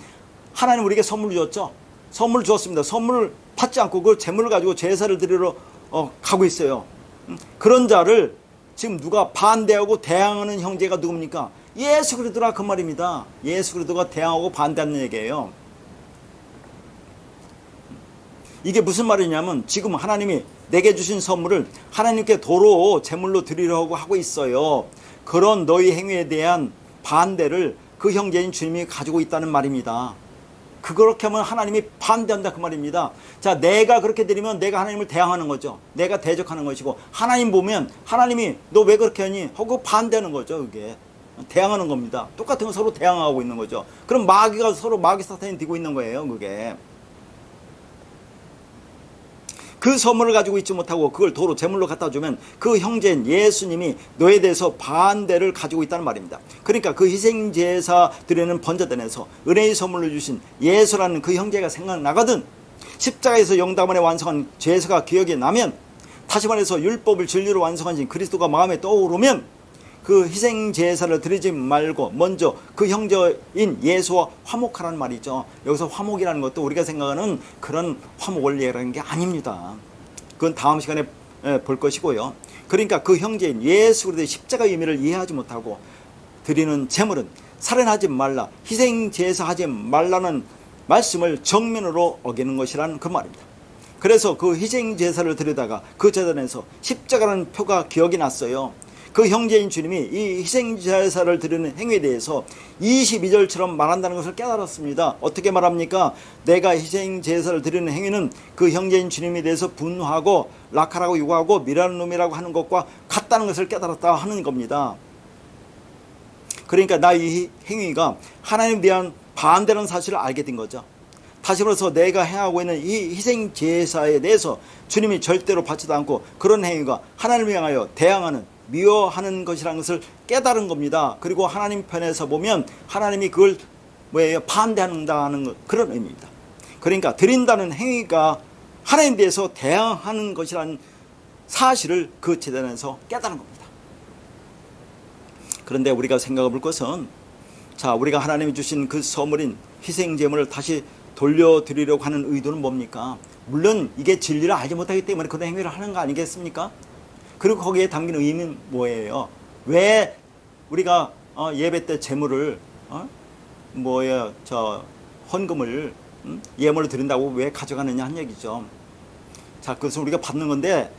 하나님 우리에게 선물을 줬죠. 선물을 주었습니다. 선물을 받지 않고 그 재물을 가지고 제사를 드리러 가고 있어요. 그런 자를 지금 누가 반대하고 대항하는 형제가 누굽니까? 예수 그리스도라 그 말입니다. 예수 그리스도가 대항하고 반대하는 얘기예요. 이게 무슨 말이냐면 지금 하나님이 내게 주신 선물을 하나님께 도로 제물로 드리려고 하고 있어요. 그런 너희 행위에 대한 반대를 그 형제인 주님이 가지고 있다는 말입니다. 그렇게 하면 하나님이 반대한다 그 말입니다. 자, 내가 그렇게 드리면 내가 하나님을 대항하는 거죠. 내가 대적하는 것이고 하나님 보면 하나님이 너 왜 그렇게 하니? 하고 반대하는 거죠. 그게 대항하는 겁니다. 똑같은 거 서로 대항하고 있는 거죠. 그럼 마귀가 서로 마귀 사탄이 되고 있는 거예요. 그게 그 선물을 가지고 있지 못하고 그걸 도로 제물로 갖다 주면 그 형제인 예수님이 너에 대해서 반대를 가지고 있다는 말입니다. 그러니까 그 희생제사 드리는 번제단에서 은혜의 선물로 주신 예수라는 그 형제가 생각나거든 십자가에서 영담원에 완성한 제사가 기억이 나면 다시 말해서 율법을 진리로 완성한 그리스도가 마음에 떠오르면 그 희생제사를 드리지 말고 먼저 그 형제인 예수와 화목하라는 말이죠. 여기서 화목이라는 것도 우리가 생각하는 그런 화목을 얘기하는 게 아닙니다. 그건 다음 시간에 볼 것이고요. 그러니까 그 형제인 예수 그리스도의 십자가의 의미를 이해하지 못하고 드리는 제물은 살인하지 말라, 희생제사하지 말라는 말씀을 정면으로 어기는 것이라는 그 말입니다. 그래서 그 희생제사를 드리다가 그 제단에서 십자가라는 표가 기억이 났어요. 그 형제인 주님이 이 희생제사를 드리는 행위에 대해서 22절처럼 말한다는 것을 깨달았습니다. 어떻게 말합니까? 내가 희생제사를 드리는 행위는 그 형제인 주님에 대해서 분노하고 라칼하고 욕하고 미라는 놈이라고 하는 것과 같다는 것을 깨달았다 하는 겁니다. 그러니까 나 이 행위가 하나님에 대한 반대라는 사실을 알게 된 거죠. 다시 말해서 내가 행하고 있는 이 희생제사에 대해서 주님이 절대로 받지도 않고 그런 행위가 하나님을 향하여 대항하는 미워하는 것이라는 것을 깨달은 겁니다. 그리고 하나님 편에서 보면 하나님이 그걸 뭐예요? 반대한다는 그런 의미입니다. 그러니까 드린다는 행위가 하나님에 대해서 대항하는 것이라는 사실을 그 제단에서 깨달은 겁니다. 그런데 우리가 생각해 볼 것은 자, 우리가 하나님이 주신 그 선물인 희생제물을 다시 돌려드리려고 하는 의도는 뭡니까? 물론 이게 진리를 알지 못하기 때문에 그런 행위를 하는 거 아니겠습니까? 그리고 거기에 담긴 의미는 뭐예요? 왜 우리가 예배 때 제물을 헌금을 예물을 드린다고 왜 가져가느냐 한 얘기죠. 자, 그것은 우리가 받는 건데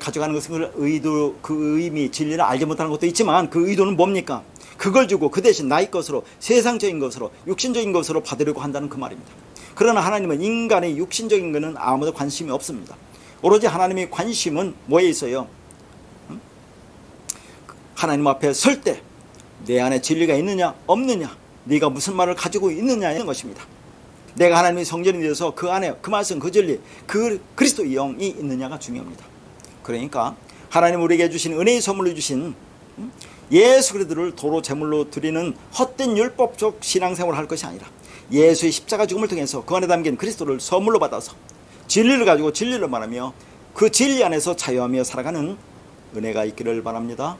가져가는 것은 그 의도, 그 의미, 진리를 알지 못하는 것도 있지만 그 의도는 뭡니까? 그걸 주고 그 대신 나의 것으로 세상적인 것으로 육신적인 것으로 받으려고 한다는 그 말입니다. 그러나 하나님은 인간의 육신적인 것은 아무도 관심이 없습니다. 오로지 하나님의 관심은 뭐에 있어요? 하나님 앞에 설 때 내 안에 진리가 있느냐 없느냐, 네가 무슨 말을 가지고 있느냐는 것입니다. 내가 하나님의 성전이 되어서 그 안에 그 말씀, 그 진리, 그 그리스도의 영이 있느냐가 중요합니다. 그러니까 하나님 우리에게 주신 은혜의 선물로 주신 예수 그리스도를 도로 제물로 드리는 헛된 율법적 신앙생활을 할 것이 아니라 예수의 십자가 죽음을 통해서 그 안에 담긴 그리스도를 선물로 받아서 진리를 가지고 진리를 말하며 그 진리 안에서 자유하며 살아가는 은혜가 있기를 바랍니다.